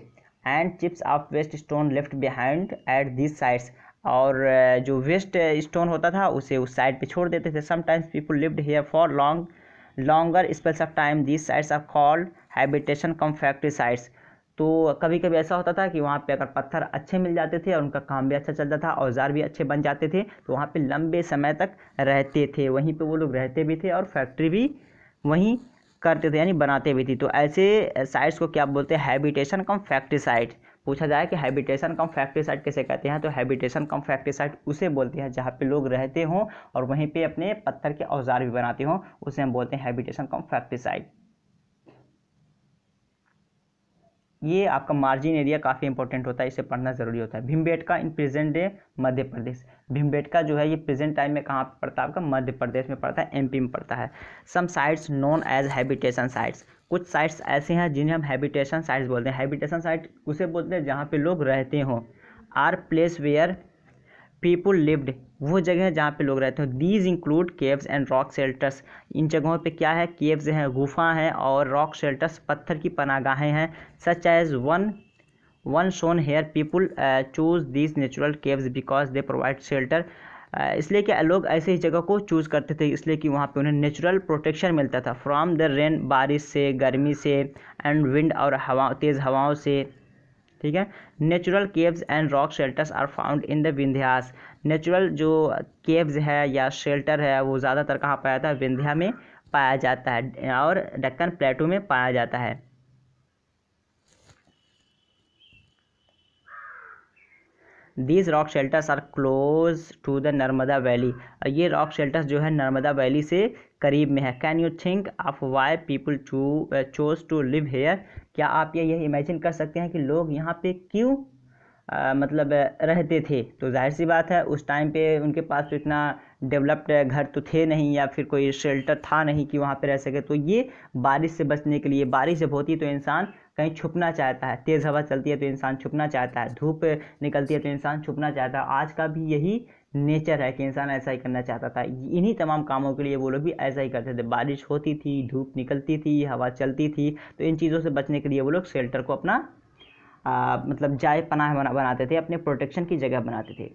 And chips of waste stone left behind at this sides, और जो वेस्ट स्टोन होता था उसे उस साइड पे छोड़ देते थे। Sometimes people lived here for longer spells of time, this sites are called habitation cum factory sites. तो कभी कभी ऐसा होता था कि वहाँ पे अगर पत्थर अच्छे मिल जाते थे और उनका काम भी अच्छा चलता था, औजार भी अच्छे बन जाते थे, तो वहाँ पे लंबे समय तक रहते थे, वहीं पे वो लोग रहते भी थे और फैक्ट्री भी वहीं करते थे, यानी बनाते भी थे। तो ऐसे साइट्स को क्या बोलते हैं? Habitation cum factory site. पूछा जाए कि हैबिटेशन कम फैक्ट्री साइट कैसे कहते हैं, तो हैबिटेशन कम फैक्ट्री साइट उसे बोलते हैं जहाँ पे लोग रहते हों और वहीं पे अपने पत्थर के औजार भी बनाते हों, उसे हम बोलते हैं हैबिटेशन कम फैक्ट्री साइट। ये आपका मार्जिन एरिया काफ़ी इंपॉर्टेंट होता है, इसे पढ़ना ज़रूरी होता है। Bhimbetka in present day Madhya Pradesh. Bhimbetka जो है ये प्रेजेंट टाइम में कहाँ पड़ता है? आपका मध्य प्रदेश में पड़ता है, एमपी में पड़ता है। Some sites known as habitation sites, कुछ साइट्स ऐसे हैं जिन्हें हम हैबिटेशन साइट्स बोलते हैं। हैबिटेशन साइट उसे बोलते हैं जहाँ पे लोग रहते हों। Are place where people lived, वो जगह है जहाँ पे लोग रहते हैं। These include caves and rock shelters, इन जगहों पे क्या है? केव्स हैं, गुफा हैं, और रॉक शेल्टर्स, पत्थर की पनागाहें हैं। Such as one shown here people choose these natural caves because they provide shelter, इसलिए कि लोग ऐसे ही जगह को चूज़ करते थे इसलिए कि वहाँ पे उन्हें नेचुरल प्रोटेक्शन मिलता था फ्रॉम द रेन, बारिश से, गर्मी से, एंड विंड, और हवा, तेज़ हवाओं से। ठीक है। Natural caves and rock shelters are found in the Vindhyas, natural जो केव्स है या शेल्टर है वो ज़्यादातर कहाँ पाया जाता है? विंध्या में पाया जाता है और दक्कन प्लेटू में पाया जाता है। These rock shelters are close to the Narmada valley, ये रॉक शेल्टर्स जो है नर्मदा वैली से करीब में है। Can you think of why people chose to live here, क्या आप ये इमेजिन कर सकते हैं कि लोग यहाँ पे क्यों मतलब रहते थे? तो जाहिर सी बात है उस टाइम पे उनके पास तो इतना डेवलप्ड घर तो थे नहीं या फिर कोई शेल्टर था नहीं कि वहाँ पे रह सके। तो ये बारिश से बचने के लिए, बारिश जब होती है तो इंसान कहीं छुपना चाहता है, तेज़ हवा चलती है तो इंसान छुपना चाहता है, धूप निकलती है तो इंसान छुपना चाहता है। आज का भी यही नेचर है कि इंसान ऐसा ही करना चाहता था। इन्हीं तमाम कामों के लिए वो लोग भी ऐसा ही करते थे। बारिश होती थी, धूप निकलती थी, हवा चलती थी, तो इन चीज़ों से बचने के लिए वो लोग शेल्टर को अपना मतलब जाए पनाह बनाते थे, अपने प्रोटेक्शन की जगह बनाते थे।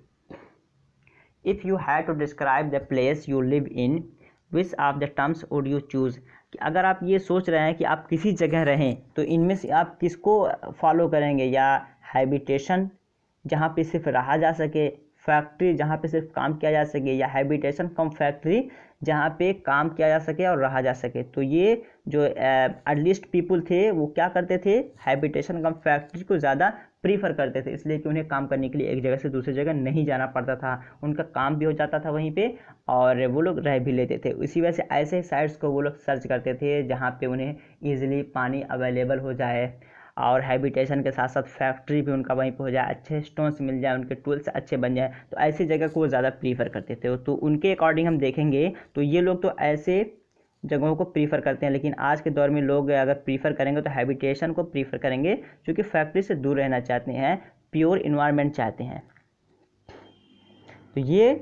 If you had to describe the place you live in, which of the terms would you choose, कि अगर आप ये सोच रहे हैं कि आप किसी जगह रहें तो इनमें से आप किसको फॉलो करेंगे? या हैबिटेशन जहाँ पे सिर्फ रहा जा सके, फैक्ट्री जहाँ पे सिर्फ काम किया जा सके, या हैबिटेशन कम फैक्ट्री जहाँ पे काम किया जा सके और रहा जा सके? तो ये जो अर्लीस्ट पीपल थे वो क्या करते थे? हैबिटेशन कम फैक्ट्री को ज़्यादा प्रीफर करते थे, इसलिए कि उन्हें काम करने के लिए एक जगह से दूसरी जगह नहीं जाना पड़ता था, उनका काम भी हो जाता था वहीं पे और वो लोग रह भी लेते थे। इसी वजह से ऐसे साइट्स को वो लोग सर्च करते थे जहाँ पे उन्हें ईजिली पानी अवेलेबल हो जाए और हैबिटेशन के साथ साथ फैक्ट्री भी उनका वहीं पर हो जाए, अच्छे स्टोन्स मिल जाए, उनके टूल्स अच्छे बन जाए, तो ऐसी जगह को वो ज़्यादा प्रीफर करते थे। तो उनके अकॉर्डिंग हम देखेंगे तो ये लोग तो ऐसे जगहों को प्रीफर करते हैं, लेकिन आज के दौर में लोग अगर प्रीफर करेंगे तो हैबिटेशन को प्रीफर करेंगे, क्योंकि फैक्ट्री से दूर रहना चाहते हैं, प्योर इन्वायरमेंट चाहते हैं। तो ये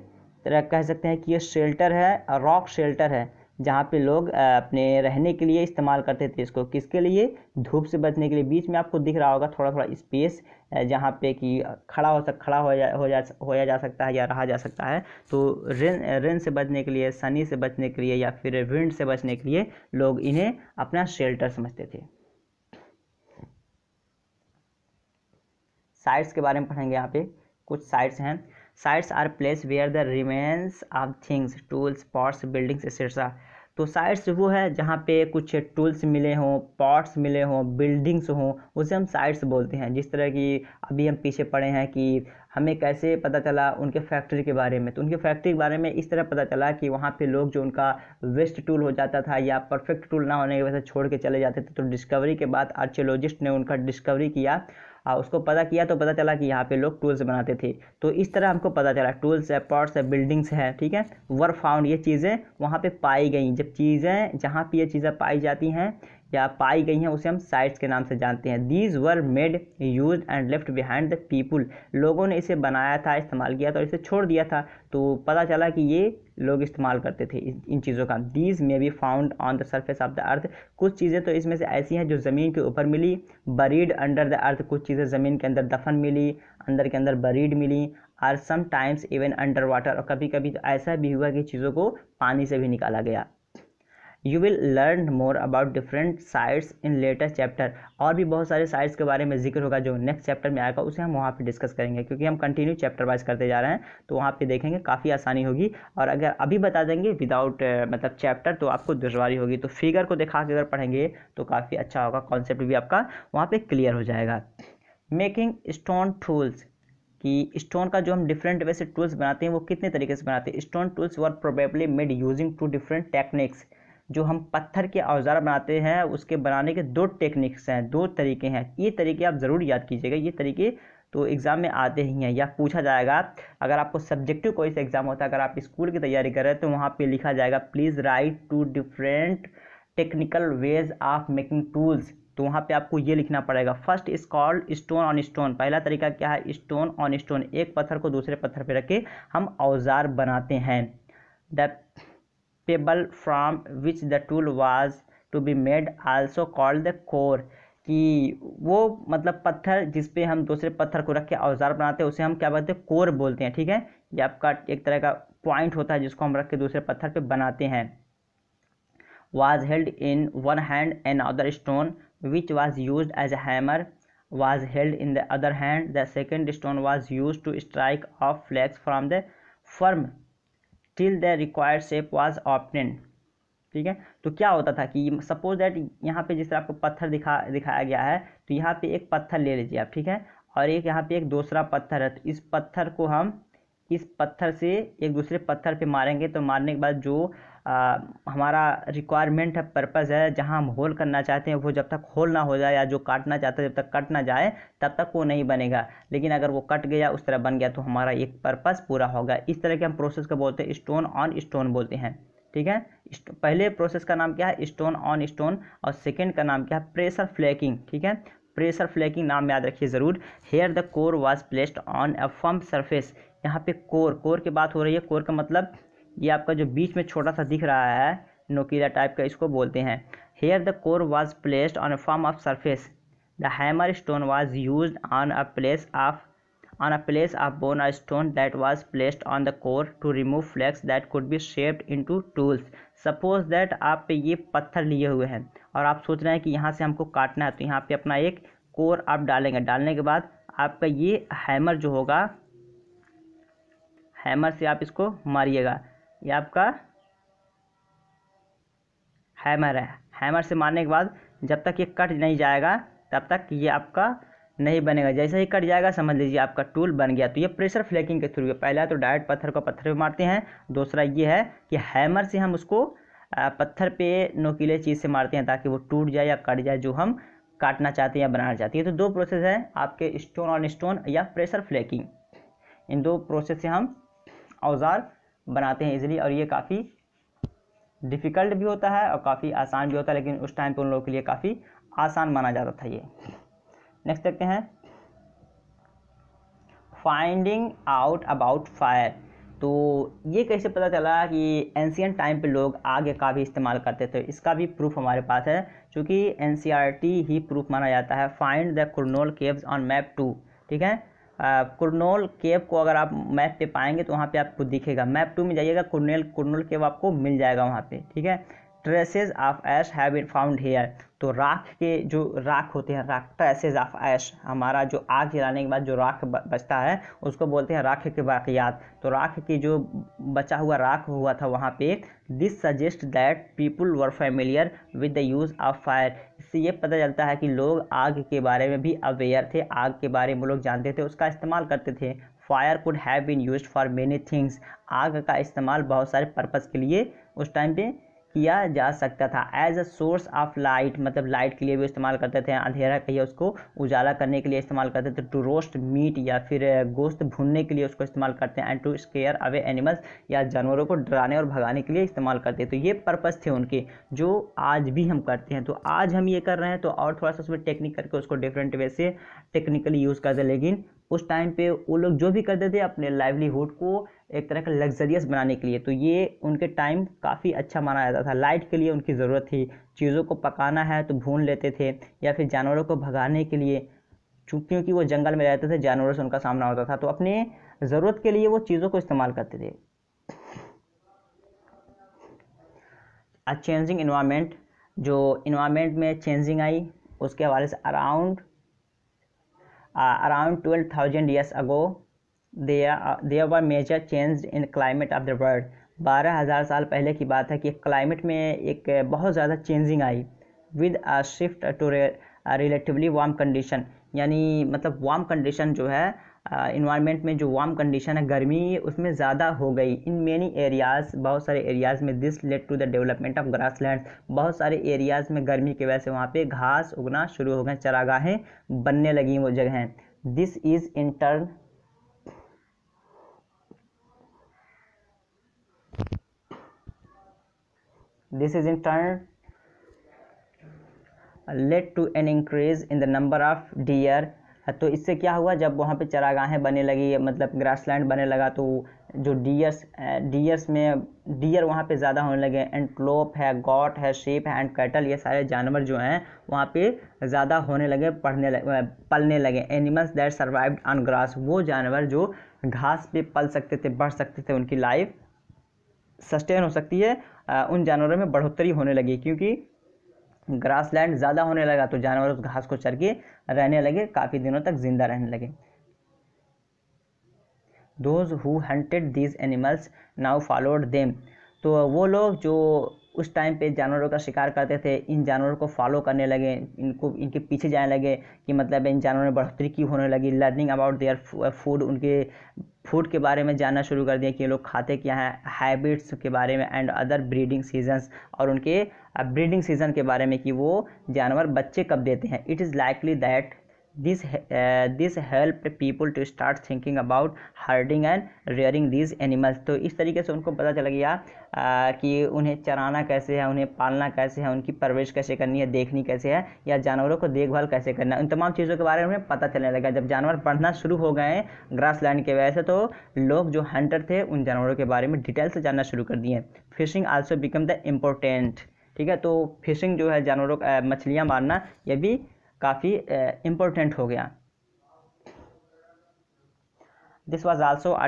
तरह कह सकते हैं कि ये शेल्टर है, रॉक शेल्टर है, जहाँ पे लोग अपने रहने के लिए इस्तेमाल करते थे इसको। किसके लिए? धूप से बचने के लिए। बीच में आपको दिख रहा होगा थोड़ा थोड़ा स्पेस जहाँ पे कि खड़ा होया जा सकता है या रहा जा सकता है। तो रेन से बचने के लिए, सनी से बचने के लिए या फिर विंड से बचने के लिए लोग इन्हें अपना शेल्टर समझते थे। साइट्स के बारे में पढ़ेंगे यहाँ पे। कुछ साइट्स हैं। Sites are place where the remains of things, tools, pots, buildings etcetera. तो साइट्स वो है जहाँ पे कुछ टूल्स मिले हों, पॉट्स मिले हों, बिल्डिंग्स हों, उसे हम साइट्स बोलते हैं। जिस तरह की अभी हम पीछे पढ़े हैं कि हमें कैसे पता चला उनके फैक्ट्री के बारे में, तो उनके फैक्ट्री के बारे में इस तरह पता चला कि वहाँ पे लोग जो उनका वेस्ट टूल हो जाता था या परफेक्ट टूल ना होने की वजह से छोड़ के चले जाते थे, तो डिस्कवरी के बाद आर्कियोलॉजिस्ट ने उनका डिस्कवरी किया, उसको पता किया तो पता चला कि यहाँ पे लोग टूल्स बनाते थे। तो इस तरह हमको पता चला टूल्स है, पॉट्स है, बिल्डिंग्स है, ठीक है, वर फाउंड, ये चीज़ें वहाँ पे पाई गई। जब चीज़ें जहाँ पे ये चीज़ें पाई जाती हैं या पाई गई हैं उसे हम साइट्स के नाम से जानते हैं। These were made, use and left behind the people, लोगों ने इसे बनाया था, इस्तेमाल किया था और इसे छोड़ दिया था, तो पता चला कि ये लोग इस्तेमाल करते थे इन चीज़ों का। These may be found on the surface of the earth, कुछ चीज़ें तो इसमें से ऐसी हैं जो ज़मीन के ऊपर मिली, बरीड अंडर द अर्थ, कुछ चीज़ें ज़मीन के अंदर दफन मिली, अंदर के अंदर बरीड मिली, or sometimes even under water, और कभी कभी तो ऐसा भी हुआ कि चीज़ों को पानी से भी निकाला गया। You will learn more about different sites in latest chapter, और भी बहुत सारे साइट्स के बारे में जिक्र होगा जो नेक्स्ट चैप्टर में आएगा, उसे हम वहाँ पे डिस्कस करेंगे, क्योंकि हम कंटिन्यू चैप्टर वाइज करते जा रहे हैं, तो वहाँ पे देखेंगे काफ़ी आसानी होगी। और अगर अभी बता देंगे विदाउट मतलब चैप्टर तो आपको दुश्वारी होगी, तो फिगर को दिखा के अगर पढ़ेंगे तो काफ़ी अच्छा होगा, कॉन्सेप्ट भी आपका वहाँ पर क्लियर हो जाएगा। मेकिंग स्टोन टूल्स, कि स्टोन का जो हम डिफरेंट वे से टूल्स बनाते हैं वो कितने तरीके से बनाते हैं। Stone tools were probably made using two different techniques, जो हम पत्थर के औजार बनाते हैं उसके बनाने के दो टेक्निक्स हैं, दो तरीके हैं। ये तरीके आप ज़रूर याद कीजिएगा, ये तरीके तो एग्ज़ाम में आते ही हैं या पूछा जाएगा। अगर आपको सब्जेक्टिव कोई सा एग्ज़ाम होता है, अगर आप स्कूल की तैयारी कर रहे हैं तो वहाँ पे लिखा जाएगा please write two different technical ways of making tools, तो वहाँ पे आपको ये लिखना पड़ेगा। First is called stone on stone, पहला तरीका क्या है, स्टोन ऑन स्टोन, एक पत्थर को दूसरे पत्थर पे रख के हम औजार बनाते हैं। The pebble from which the tool was to be made also called the core, कि वो मतलब पत्थर जिस पे हम दूसरे पत्थर को रख के औजार बनाते हैं उसे हम क्या बोलते हैं, कोर बोलते हैं, ठीक है। ये आपका एक तरह का पॉइंट होता है जिसको हम रख के दूसरे पत्थर पे बनाते हैं। was held in one hand, another stone which was used as a hammer was held in the other hand, the second stone was used to strike off flakes from the firm till the required shape was obtained, ठीक है। तो क्या होता था कि सपोज दैट यहाँ पे जिस तरह आपको पत्थर दिखाया गया है, तो यहाँ पे एक पत्थर ले लीजिए आप, ठीक है, और एक यहाँ पे एक दूसरा पत्थर है, तो इस पत्थर को हम इस पत्थर से एक दूसरे पत्थर पे मारेंगे, तो मारने के बाद जो हमारा रिक्वायरमेंट है, पर्पज़ है, जहाँ हम होल करना चाहते हैं वो जब तक होल ना हो जाए, या जो काटना चाहते हैं जब तक कट ना जाए तब तक वो नहीं बनेगा। लेकिन अगर वो कट गया, उस तरह बन गया, तो हमारा एक पर्पज़ पूरा होगा। इस तरह के हम प्रोसेस को बोलते हैं स्टोन ऑन स्टोन बोलते हैं, ठीक है। पहले प्रोसेस का नाम क्या है, स्टोन ऑन स्टोन, और सेकेंड का नाम क्या है, प्रेशर फ्लैकिंग, ठीक है। प्रेशर फ्लैकिंग नाम याद रखिए ज़रूर। Here the core was placed on a firm surface, यहाँ पे कोर की बात हो रही है। कोर का मतलब ये आपका जो बीच में छोटा सा दिख रहा है नोकीला टाइप का, इसको बोलते हैं। Here the core was placed on a firm of surface, the hammer stone was used on a place of bone a stone that was placed on the core to remove flakes that could be shaped into tools. Suppose that आप पे ये पत्थर लिए हुए हैं और आप सोच रहे हैं कि यहाँ से हमको काटना है, तो यहाँ पे अपना एक कोर आप डालेंगे, डालने के बाद आपका ये हैमर जो होगा, हैमर से आप इसको मारिएगा, ये आपका हैमर है। हैमर से मारने के बाद जब तक ये कट नहीं जाएगा तब तक ये आपका नहीं बनेगा। जैसे ही कट जाएगा समझ लीजिए आपका टूल बन गया। तो ये प्रेशर फ्लैकिंग के थ्रू है। पहला तो डायरेक्ट पत्थर को पत्थर पे मारते हैं, दूसरा ये है कि हैमर से हम उसको पत्थर पे नोकीले चीज़ से मारते हैं ताकि वो टूट जाए या कट जाए जो हम काटना चाहते हैं या बनाना चाहते हैं। तो दो प्रोसेस है आपके, स्टोन ऑन स्टोन या प्रेशर फ्लैकिंग। इन दो प्रोसेस से हम औजार बनाते हैं इजीली, और ये काफ़ी डिफ़िकल्ट भी होता है और काफ़ी आसान भी होता है, लेकिन उस टाइम पे उन लोगों के लिए काफ़ी आसान माना जाता था ये। नेक्स्ट देखते हैं, फाइंडिंग आउट अबाउट फायर। तो ये कैसे पता चला कि एंशियंट टाइम पे लोग आग का भी इस्तेमाल करते थे, इसका भी प्रूफ हमारे पास है, क्योंकि एनसीईआरटी ही प्रूफ माना जाता है। Find the Kurnool caves on map 2, ठीक है। कुरनोल केव को अगर आप मैप पे पाएंगे तो वहाँ पे आपको दिखेगा, मैप 2 में जाइएगा, कुरनोल केव आपको मिल जाएगा वहाँ पे, ठीक है। Traces of ash have been found here. तो राख के जो राख होते हैं, राख ट्रेसेस ऑफ ऐश, हमारा जो आग जलाने के बाद जो राख बचता है उसको बोलते हैं राख के बाक़ियात। तो राख की जो बचा हुआ राख हुआ था वहाँ पे, this suggest that people were familiar with the use of fire. इससे ये पता चलता है कि लोग आग के बारे में भी अवेयर थे, आग के बारे में लोग जानते थे, उसका इस्तेमाल करते थे। Fire could have been used for many things. आग का इस्तेमाल बहुत सारे पर्पज़ के लिए उस टाइम पे किया जा सकता था। As a source of light, मतलब लाइट के लिए भी इस्तेमाल करते थे, अंधेरा कहिए उसको उजाला करने के लिए इस्तेमाल करते थे। टू रोस्ट मीट, या फिर गोश्त भूनने के लिए उसको इस्तेमाल करते हैं। And to scare away animals, या जानवरों को डराने और भगाने के लिए इस्तेमाल करते हैं। तो ये पर्पज़ थे उनके, जो आज भी हम करते हैं। तो आज हम ये कर रहे हैं, तो और थोड़ा सा उसमें टेक्निक करके उसको डिफरेंट वे से टेक्निकली यूज़ करते हैं। लेकिन उस टाइम पे वो लोग जो भी करते थे अपने लाइवलीहुड को एक तरह का लग्जरियस बनाने के लिए, तो ये उनके टाइम काफ़ी अच्छा माना जाता था। लाइट के लिए उनकी ज़रूरत थी, चीज़ों को पकाना है तो भून लेते थे, या फिर जानवरों को भगाने के लिए, क्योंकि वो जंगल में रहते थे, जानवरों से उनका सामना होता था, तो अपने ज़रूरत के लिए वो चीज़ों को इस्तेमाल करते थे। अ चेंजिंग इन्वायरमेंट, जो इन्वायरमेंट में चेंजिंग आई उसके हवाले से around 12,000 years ago there were major changes in climate of the world। 12,000 साल पहले की बात है कि क्लाइमेट में एक बहुत ज़्यादा चेंजिंग आई। With a shift to relatively warm condition, यानी मतलब वार्म कंडीशन जो है इन्वायरमेंट में, जो वार्म कंडीशन है, गर्मी उसमें ज़्यादा हो गई। इन मेनी एरियाज़, बहुत सारे एरियाज़ में, this led to the development of grassland. बहुत सारे एरियाज़ में गर्मी की वजह से वहाँ पे घास उगना शुरू हो गए, चरागाहें बनने लगी वो जगहें। This is in turn led to an increase in the number of deer. तो इससे क्या हुआ, जब वहाँ पे चरागाहें बनने लगी, मतलब ग्रासलैंड बनने लगा, तो जो डियर वहाँ पे ज़्यादा होने लगे। एंटलोप है, गॉट है, शीप है, एंड कैटल, ये सारे जानवर जो हैं वहाँ पे ज़्यादा होने लगे, पलने लगे। Animals that survived on grass, वो जानवर जो घास पे पल सकते थे, बढ़ सकते थे, उनकी लाइफ सस्टेन हो सकती है, उन जानवरों में बढ़ोतरी होने लगी, क्योंकि ग्रासलैंड ज़्यादा होने लगा तो जानवर उस घास को चर के रहने लगे, काफ़ी दिनों तक जिंदा रहने लगे। Those who hunted these animals now followed them. तो वो लोग जो उस टाइम पे जानवरों का शिकार करते थे, इन जानवरों को फॉलो करने लगे, इनके पीछे जाने लगे, कि मतलब इन जानवरों में बढ़ोतरी क्यों होने लगी। लर्निंग अबाउट देयर फूड, उनके फूड के बारे में जानना शुरू कर दिया कि ये लोग खाते क्या हैं, हैबिट्स के बारे में, एंड अदर ब्रीडिंग सीजन्स, और उनके ब्रीडिंग सीजन के बारे में कि वो जानवर बच्चे कब देते हैं। It is likely that this help people to start thinking about herding and rearing these animals. तो इस तरीके से उनको पता चल गया कि उन्हें चराना कैसे है, उन्हें पालना कैसे है, उनकी परवरिश कैसे करनी है, देखनी कैसे है, या जानवरों को देखभाल कैसे करना है, उन तमाम चीज़ों के बारे में उन्हें पता चलने लगा। जब जानवर बढ़ना शुरू हो गए ग्रासलैंड की वजह से, तो लोग जो हंटर थे उन जानवरों के बारे में डिटेल से जानना शुरू कर दिए। Fishing also become the important. ठीक है, तो फिशिंग जो है, जानवरों का मछलियाँ मारना, यह भी काफ़ी इम्पोर्टेंट हो गया। This was also a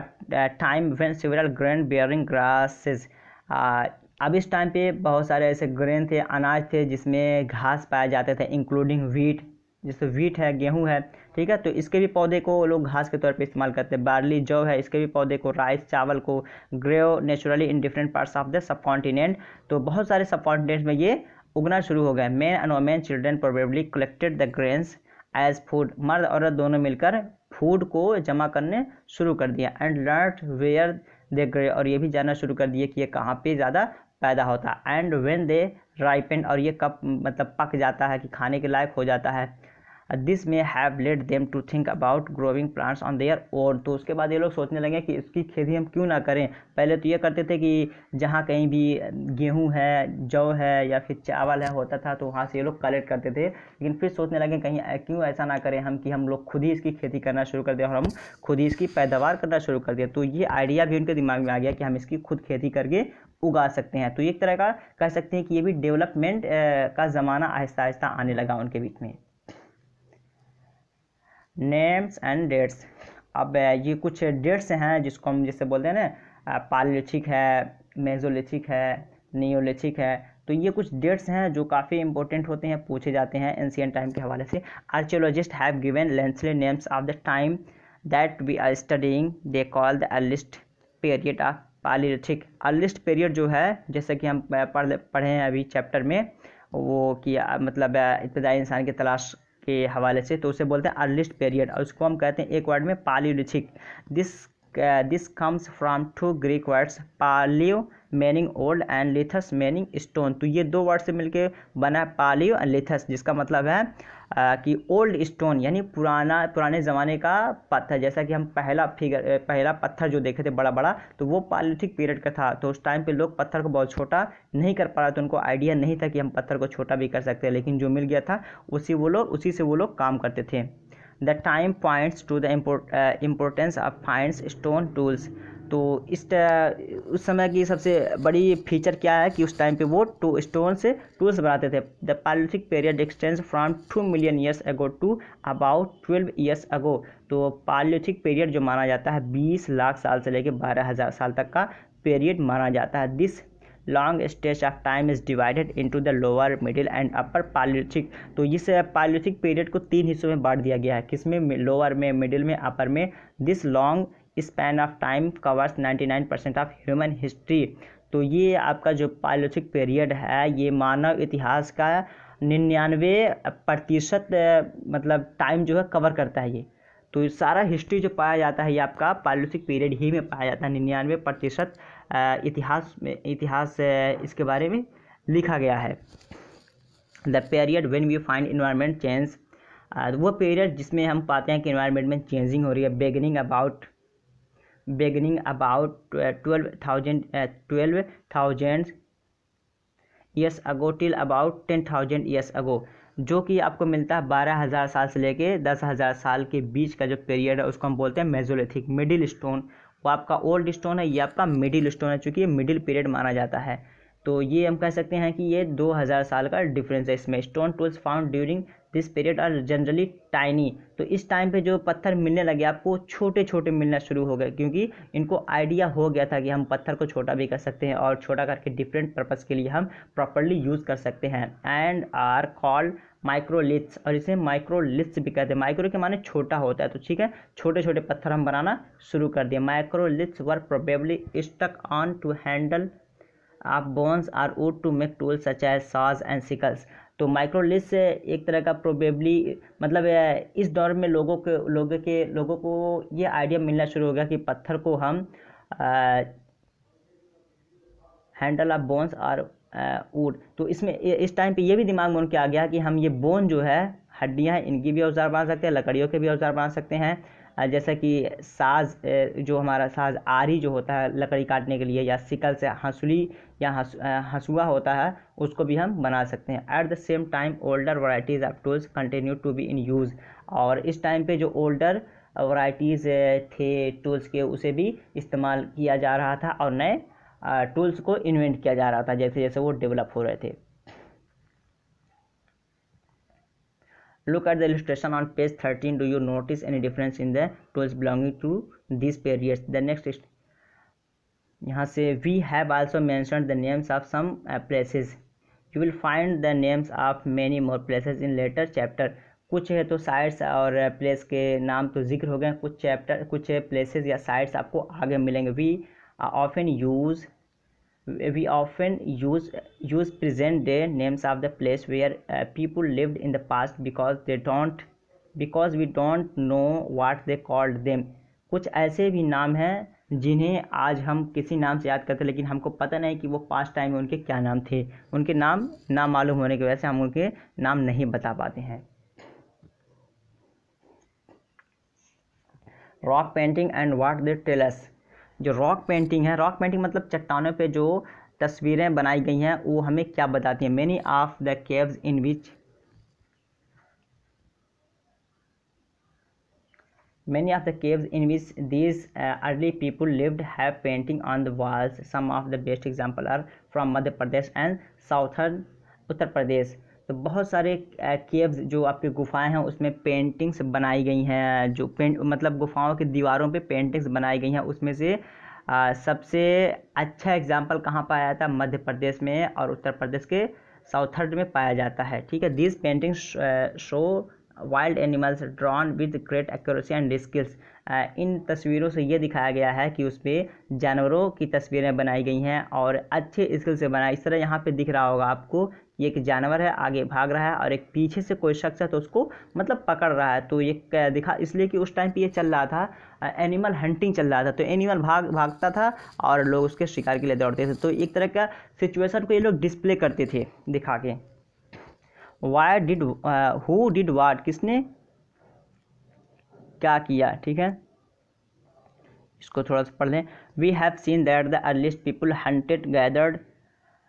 time when several grain bearing grasses. अब इस टाइम पे बहुत सारे ऐसे ग्रेन थे, अनाज थे जिसमें घास पाए जाते थे, इंक्लूडिंग व्हीट, जैसे व्हीट है, गेहूं है, ठीक है, तो इसके भी पौधे को लोग घास के तौर पे इस्तेमाल करते हैं। बार्ली, जौ है, इसके भी पौधे को, राइस, चावल को, grow naturally in different parts of the सब कॉन्टिनेंट। तो बहुत सारे सब कॉन्टिनेंट में ये उगना शुरू हो गए। Man and women children probably collected the grains as food. मर्द औरत दोनों मिलकर फूड को जमा करने शुरू कर दिया। And learn where they grew, और ये भी जानना शुरू कर दिए कि ये कहाँ पे ज़्यादा पैदा होता है। एंड व्हेन दे राइपेंड, और ये कब मतलब पक जाता है कि खाने के लायक हो जाता है। This may have led them to think about growing plants on their own. तो उसके बाद ये लोग सोचने लगे कि इसकी खेती हम क्यों ना करें। पहले तो ये करते थे कि जहाँ कहीं भी गेहूं है, जौ है, या फिर चावल है होता था, तो वहाँ से ये लोग कलेक्ट करते थे। लेकिन फिर सोचने लगे कहीं क्यों ऐसा ना करें हम, कि हम लोग खुद ही इसकी खेती करना शुरू कर दें, और हम खुद ही इसकी पैदावार करना शुरू कर दें। तो ये आइडिया भी उनके दिमाग में आ गया कि हम इसकी खुद खेती करके उगा सकते हैं। तो एक तरह का कह सकते हैं कि ये भी डेवलपमेंट का ज़माना आहिस्ता आहिस्ता आने लगा उनके बीच में। Names and dates. अब ये कुछ डेट्स हैं जिसको हम जिससे बोलते हैं ना, पालियोलिथिक है, मेसोलिथिक है, नियोलिथिक है। तो ये कुछ डेट्स हैं जो काफ़ी इंपॉर्टेंट होते हैं, पूछे जाते हैं एंशियंट टाइम के हवाले से। Archaeologists have given lengthy names of the time that we are studying, they call the earliest period of Palaeolithic. Earliest period जो है, जैसे कि हम पढ़े हैं अभी चैप्टर में, वो कि मतलब इब्तदाई इंसान की तलाश के हवाले से, तो उसे बोलते हैं अर्लीस्ट पीरियड, और उसको हम कहते हैं एक वर्ड में Palaeolithic. This comes from two Greek words, palaeo meaning old and lithos meaning stone. तो ये दो वर्ड से मिलके बना है पालियो एंड लिथस, जिसका मतलब है कि ओल्ड स्टोन यानी पुराने ज़माने का पत्थर। जैसा कि हम पहला पत्थर जो देखे थे बड़ा बड़ा, तो वो पालियोलिथिक पीरियड का था। तो उस टाइम पे लोग पत्थर को बहुत छोटा नहीं कर पा रहे, तो उनको आइडिया नहीं था कि हम पत्थर को छोटा भी कर सकते हैं, लेकिन जो मिल गया था उसी से वो लोग काम करते थे। The time points to the importance of finds stone tools. तो उस समय की सबसे बड़ी फीचर क्या है कि उस टाइम पे वो स्टोन से टूल्स बनाते थे। The Palaeolithic period extends from 2 million years ago to about 12 years ago. तो पालियोलिथिक पीरियड जो माना जाता है 20 लाख साल से लेकर 12,000 साल तक का पीरियड माना जाता है। This long stage of time is divided into the lower, middle and upper palaeolithic. तो इस पालियोलिथिक पीरियड को 3 हिस्सों में बांट दिया गया है। किसमें? लोअर में, मिडिल में, अपर में। This long span of time covers 99% of human history. तो ये आपका जो पालियोलिथिक पीरियड है, ये मानव इतिहास का 99% मतलब टाइम जो है कवर करता है ये। तो सारा हिस्ट्री जो पाया जाता है ये आपका पालियोलिथिक पीरियड ही में पाया जाता है। 99% इतिहास इसके बारे में लिखा गया है। The period when we find environment change, वो पीरियड जिसमें हम पाते हैं कि इन्वायरमेंट में चेंजिंग हो रही है। Beginning about 12,000 years ago till about 10,000 years ago, जो कि आपको मिलता है 12,000 साल से लेके 10,000 साल के बीच का जो पीरियड है उसको हम बोलते हैं मेसोलिथिक। मिडिल स्टोन, वो आपका ओल्ड स्टोन है, ये आपका मिडिल स्टोन है, चूँकि ये मिडिल पीरियड माना जाता है। तो ये हम कह सकते हैं कि ये 2,000 साल का डिफरेंस है इसमें। Stone tools found during this period are generally tiny. तो इस टाइम पे जो पत्थर मिलने लगे आपको, छोटे छोटे मिलना शुरू हो गए, क्योंकि इनको आइडिया हो गया था कि हम पत्थर को छोटा भी कर सकते हैं और छोटा करके डिफरेंट पर्पस के लिए हम प्रॉपर्ली यूज़ कर सकते हैं। एंड आर कॉल्ड माइक्रोलिथ्स, और इसे माइक्रोलिथ्स भी कहते हैं। माइक्रो के माने छोटा होता है, तो ठीक है, छोटे छोटे पत्थर हम बनाना शुरू कर दिए। Microliths were probably stuck on to handle of bones or wood to make tools such as saws and sickles. तो माइक्रोलिथ्स एक तरह का प्रोबेबली मतलब इस दौर में लोगों को ये आइडिया मिलना शुरू हो गया कि पत्थर को हम हैंडल ऑफ बोन्स और वुड। तो इसमें इस टाइम पे ये भी दिमाग में उनके आ गया कि हम ये बोन जो है, हड्डियाँ, इनकी भी औजार बना सकते हैं, लकड़ियों के भी औजार बना सकते हैं। जैसा कि साज, जो हमारा साज आरी जो होता है लकड़ी काटने के लिए, या सिकल से हंसुली या हंसुआ होता है, उसको भी हम बना सकते हैं। At the same time older varieties of tools continue to be in use. और इस टाइम पे जो ओल्डर वैराइटीज़ थे टूल्स के, उसे भी इस्तेमाल किया जा रहा था और नए टूल्स को इन्वेंट किया जा रहा था जैसे जैसे वो डेवलप हो रहे थे। Look at the illustration on page 13. Do you notice any difference in the tools belonging to these periods? The next is यहाँ से we have also mentioned the names of some places. You will find the names of many more places in later chapter. कुछ है तो साइट्स और प्लेस के नाम तो जिक्र हो गए, कुछ प्लेसेस या साइट्स आपको आगे मिलेंगे। We often use present day names of the place where people lived in the past because we don't know what they called them. कुछ ऐसे भी नाम हैं जिन्हें आज हम किसी नाम से याद करते हैं, लेकिन हमको पता नहीं कि वो पास्ट टाइम में उनके क्या नाम थे। उनके नाम ना मालूम होने की वजह से हम उनके नाम नहीं बता पाते हैं। Rock painting and what they tell us. जो रॉक पेंटिंग है, रॉक पेंटिंग मतलब चट्टानों पे जो तस्वीरें बनाई गई हैं वो हमें क्या बताती हैं। Many of the caves in which these early people lived have painting on the walls. Some of the best example are from Madhya Pradesh and southern Uttar Pradesh. तो बहुत सारे केव्स जो आपकी गुफाएं हैं उसमें पेंटिंग्स बनाई गई हैं। जो मतलब गुफाओं की दीवारों पे पेंटिंग्स बनाई गई हैं, उसमें से सबसे अच्छा एग्जाम्पल कहाँ पाया जाता है? मध्य प्रदेश में और उत्तर प्रदेश के साउथर्ड में पाया जाता है। ठीक है, this paintings show wild animals drawn with great accuracy and skills. इन तस्वीरों से ये दिखाया गया है कि उसमें जानवरों की तस्वीरें बनाई गई हैं और अच्छे स्किल से बनाई। इस तरह यहाँ पे दिख रहा होगा आपको, ये एक जानवर है आगे भाग रहा है और एक पीछे से कोई शख्स है तो उसको मतलब पकड़ रहा है। तो ये दिखा इसलिए कि उस टाइम पे ये चल रहा था, एनिमल हंटिंग चल रहा था, तो एनिमल भागता था और लोग उसके शिकार के लिए दौड़ते थे। तो एक तरह का सिचुएशन को ये लोग डिस्प्ले करते थे दिखा के। वाई डिड हु डिड वाट, किसने क्या किया। ठीक है, इसको थोड़ा सा पढ़ लें। We have seen that the earliest people hunted gathered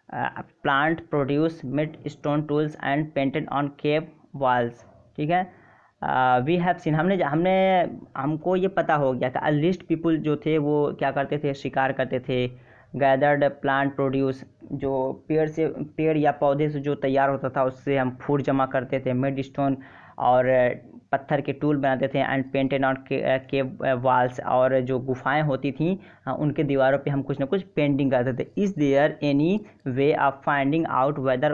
plant produce made stone tools and painted on cave walls. ठीक है, वी हैव सीन, हमको ये पता हो गया कि अर्लीस्ट पीपल जो थे वो क्या करते थे? शिकार करते थे। गैदर्ड प्लांट प्रोड्यूस, जो पेड़ या पौधे से जो तैयार होता था उससे हम फूड जमा करते थे। मेड स्टोन, और पत्थर के टूल बनाते थे। And painted on cave walls, और जो गुफाएं होती थी उनके दीवारों पे हम कुछ ना कुछ पेंटिंग करते थे। Is there any way of finding out whether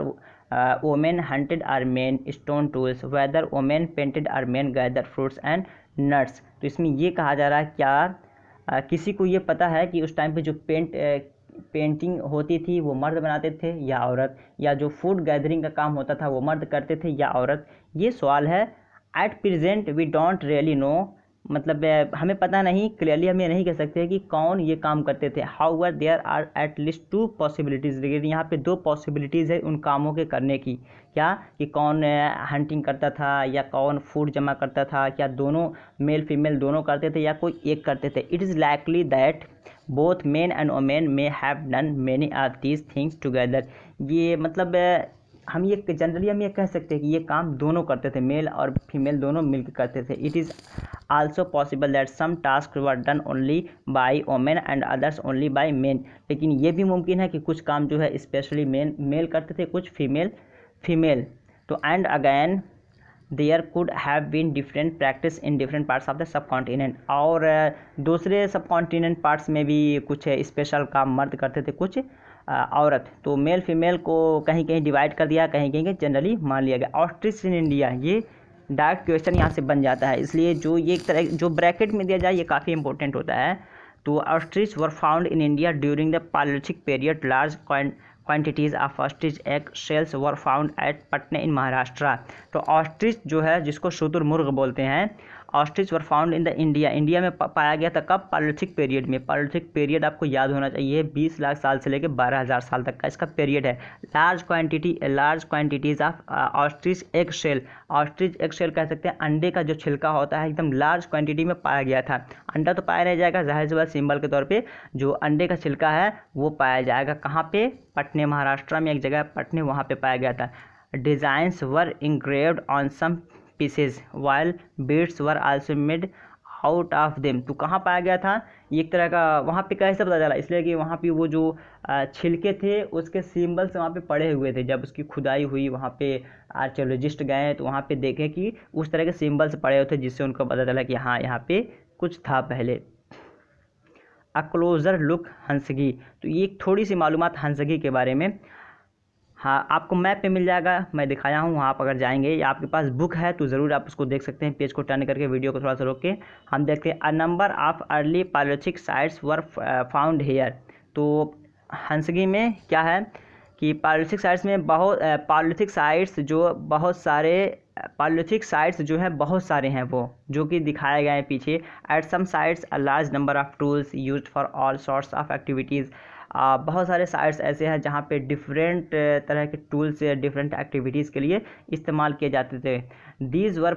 women hunted or men stone tools, whether women painted or men gather fruits and nuts. तो इसमें ये कहा जा रहा है क्या किसी को ये पता है कि उस टाइम पे जो पेंटिंग होती थी वो मर्द बनाते थे या औरत, या जो फूड गैदरिंग का काम होता था वो मर्द करते थे या औरत? ये सवाल है। At present we don't really know, मतलब हमें पता नहीं, क्लियरली हम ये नहीं कह सकते कि कौन ये काम करते थे। However there are at least 2 possibilities, लेकिन यहाँ पे 2 पॉसिबिलिटीज़ है उन कामों के करने की। क्या कि कौन हंटिंग करता था या कौन फूड जमा करता था, क्या दोनों मेल फीमेल दोनों करते थे या कोई एक करते थे? It is likely that both men and women may have done many of these things together. ये मतलब हम ये कह सकते हैं कि ये काम दोनों करते थे, मेल और फीमेल दोनों मिलकर करते थे। It is also possible that some task were done only by women and others only by men. लेकिन ये भी मुमकिन है कि कुछ काम जो है स्पेशली मेल करते थे, कुछ फीमेल। तो and again there could have been different practice in different parts of the subcontinent, और दूसरे सब कॉन्टिनेंट पार्ट्स में भी कुछ स्पेशल काम मर्द करते थे, कुछ औरत। तो मेल फीमेल को कहीं कहीं डिवाइड कर दिया, कहीं कहीं जनरली मान लिया गया। ऑस्ट्रिच इन इंडिया, ये डायरेक्ट क्वेश्चन यहाँ से बन जाता है, इसलिए जो ये एक तरह जो ब्रैकेट में दिया जाए ये काफ़ी इंपॉर्टेंट होता है। तो ostrich were found in India during the Palaeolithic period. Large quantities of ostrich egg shells were found at Patna in Maharashtra. तो ऑस्ट्रिच जो है, जिसको शुतुरमुर्ग बोलते हैं, ostrich were found in the India में पाया गया था। कब? पालियोलिथिक पीरियड में। पालियोलिथिक पीरियड आपको याद होना चाहिए, 20 लाख साल से लेकर 12,000 साल तक का इसका पीरियड है। Large quantities of ostrich egg shell, ostrich egg shell कह सकते हैं अंडे का जो छिलका होता है, एकदम लार्ज क्वांटिटी में पाया गया था। अंडा तो पाया नहीं जाएगा, जाहिर सी बात, सिंबल के तौर पे जो अंडे का छिलका है वो पाया जाएगा। कहाँ पे? पटने, महाराष्ट्र में एक जगह पटने, वहाँ पे पाया गया था। Designs were engraved on some pieces while beads were also made out of them. तो कहाँ पाया गया था? एक तरह का वहाँ पे कैसे पता चला? इसलिए कि वहाँ पे वो जो छिलके थे उसके सिंबल्स वहाँ पे पड़े हुए थे। जब उसकी खुदाई हुई, वहाँ पे आर्कियोलॉजिस्ट गए तो वहाँ पे देखे कि उस तरह के सिंबल्स पड़े हुए थे, जिससे उनको पता चला कि हाँ यहाँ पे कुछ था पहले। अ क्लोजर लुक हंसगी, तो ये थोड़ी सी मालूमात हंसगी के बारे में। हाँ, आपको मैप पे मिल जाएगा, मैं दिखाया हूँ। आप अगर जाएंगे या आपके पास बुक है तो ज़रूर आप उसको देख सकते हैं। पेज को टर्न करके वीडियो को थोड़ा सा रोक के हम देखते हैं। A number of early palaeolithic sites were found here. तो हंसगी में क्या है कि पालियोलिथिक साइट्स में पालियोलिथिक साइट्स जो है बहुत सारे हैं, वो जो कि दिखाए गए हैं पीछे। At some sites a large number of tools used for all sorts of activities. बहुत सारे साइट्स ऐसे हैं जहाँ पे डिफरेंट तरह के टूल्स डिफरेंट एक्टिविटीज़ के लिए इस्तेमाल किए जाते थे। These were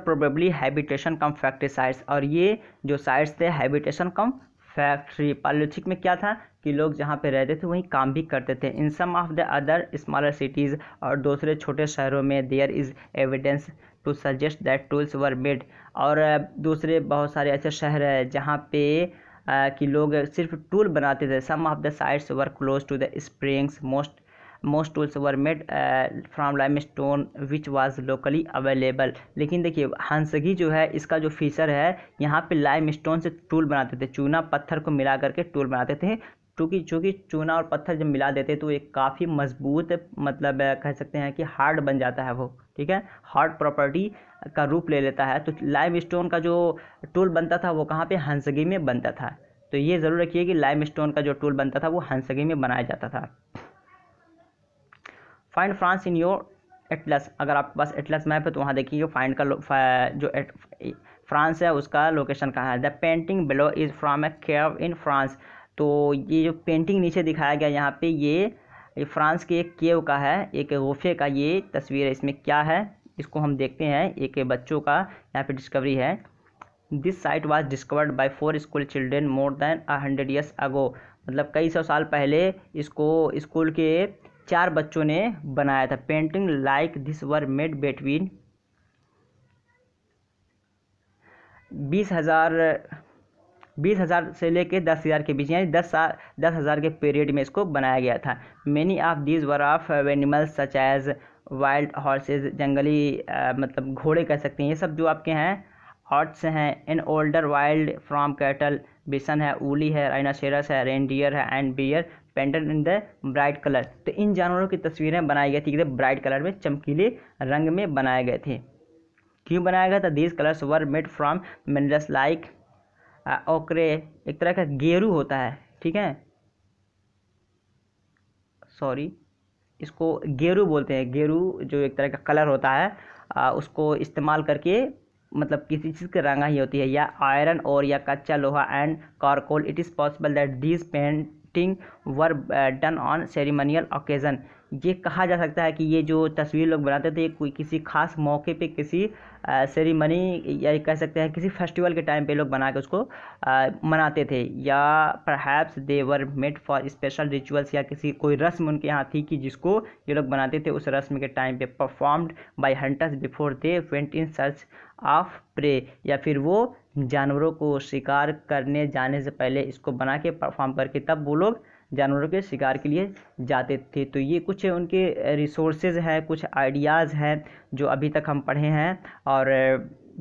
probably habitation cum factory sites, और ये जो साइट्स थे हैबिटेशन कम फैक्ट्री। पालियोलिथिक में क्या था कि लोग जहाँ पे रहते थे वहीं काम भी करते थे। In some of the other smaller cities, और दूसरे छोटे शहरों में there is evidence to suggest that tools were made. और दूसरे बहुत सारे ऐसे शहर हैं जहाँ पे कि लोग सिर्फ टूल बनाते थे। Some of the sites were close to the springs, most most tools were made from limestone which was locally available. लेकिन देखिए हंसगी जो है इसका जो फीचर है, यहाँ पे लाइमस्टोन से टूल बनाते थे, चूना पत्थर को मिला करके टूल बनाते थे। चूँकि चूना और पत्थर जब मिला देते तो एक काफ़ी मजबूत मतलब कह सकते हैं कि हार्ड बन जाता है वो, ठीक है, हार्ड प्रॉपर्टी का रूप ले लेता है। तो लाइमस्टोन का जो टूल बनता था वो कहाँ पे, हंसगी में बनता था। तो ये ज़रूर रखिए कि लाइमस्टोन का जो टूल बनता था वो हंसगी में बनाया जाता था। Find France in your Atlas. अगर आपके पास एटलस मैप है तो वहाँ देखिए फाइंड का जो फ्रांस है उसका लोकेशन कहाँ है। The painting below is from A cave in France. तो ये जो पेंटिंग नीचे दिखाया गया यहाँ पे ये फ्रांस के एक केव का है, एक गुफे का ये तस्वीर है। इसमें क्या है इसको हम देखते हैं। एक बच्चों का यहाँ पे डिस्कवरी है। This site was discovered by 4 school children more than 100 years ago. मतलब कई सौ साल पहले इसको स्कूल के 4 बच्चों ने बनाया था। Painting like this were made between 20,000 से लेके 10,000 के बीच, यानी 10,000 के पीरियड में इसको बनाया गया था। Many of these were of animals such as wild horses, जंगली मतलब घोड़े कह सकते हैं, ये सब जो आपके हैं हॉर्स हैं। In older wild from cattle, bison है, ऊली है, राइनासेरस है, रेनडियर है and bear painted in the bright colour. तो इन जानवरों की तस्वीरें बनाई गई थी एकदम ब्राइट कलर में, चमकीले रंग में बनाए गए थे। क्यों बनाया गया था? These colours were made from minerals like ओकरे, एक तरह का गेरू होता है, ठीक है, सॉरी इसको गेरू बोलते हैं। गेरू जो एक तरह का कलर होता है उसको इस्तेमाल करके मतलब किसी चीज़ की रंगाई होती है, या आयरन और या कच्चा लोहा and charcoal. It is possible that these painting were done on ceremonial occasion. ये कहा जा सकता है कि ये जो तस्वीर लोग बनाते थे कोई किसी खास मौके पे, किसी सेरेमनी या कह सकते हैं किसी फेस्टिवल के टाइम पे लोग बना के उसको मनाते थे, या perhaps they were made for special rituals, या किसी कोई रस्म उनके यहाँ थी कि जिसको ये लोग बनाते थे उस रस्म के टाइम पे। Performed by hunters before they went in search of prey, या फिर वो जानवरों को शिकार करने जाने से पहले इसको बना के परफॉर्म करके तब वो लोग जानवरों के शिकार के लिए जाते थे। तो ये कुछ उनके रिसोर्सेज हैं, कुछ आइडियाज़ हैं जो अभी तक हम पढ़े हैं। और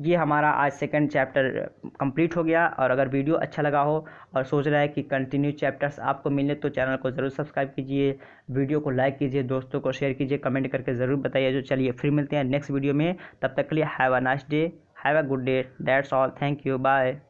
ये हमारा आज सेकंड चैप्टर कंप्लीट हो गया। और अगर वीडियो अच्छा लगा हो और सोच रहा है कि कंटिन्यू चैप्टर्स आपको मिले तो चैनल को ज़रूर सब्सक्राइब कीजिए, वीडियो को लाइक कीजिए, दोस्तों को शेयर कीजिए, कमेंट करके ज़रूर बताइए। जो चलिए फिर मिलते हैं नेक्स्ट वीडियो में, तब तक के लिए have a nice day, have a good day, that's all, thank you, bye.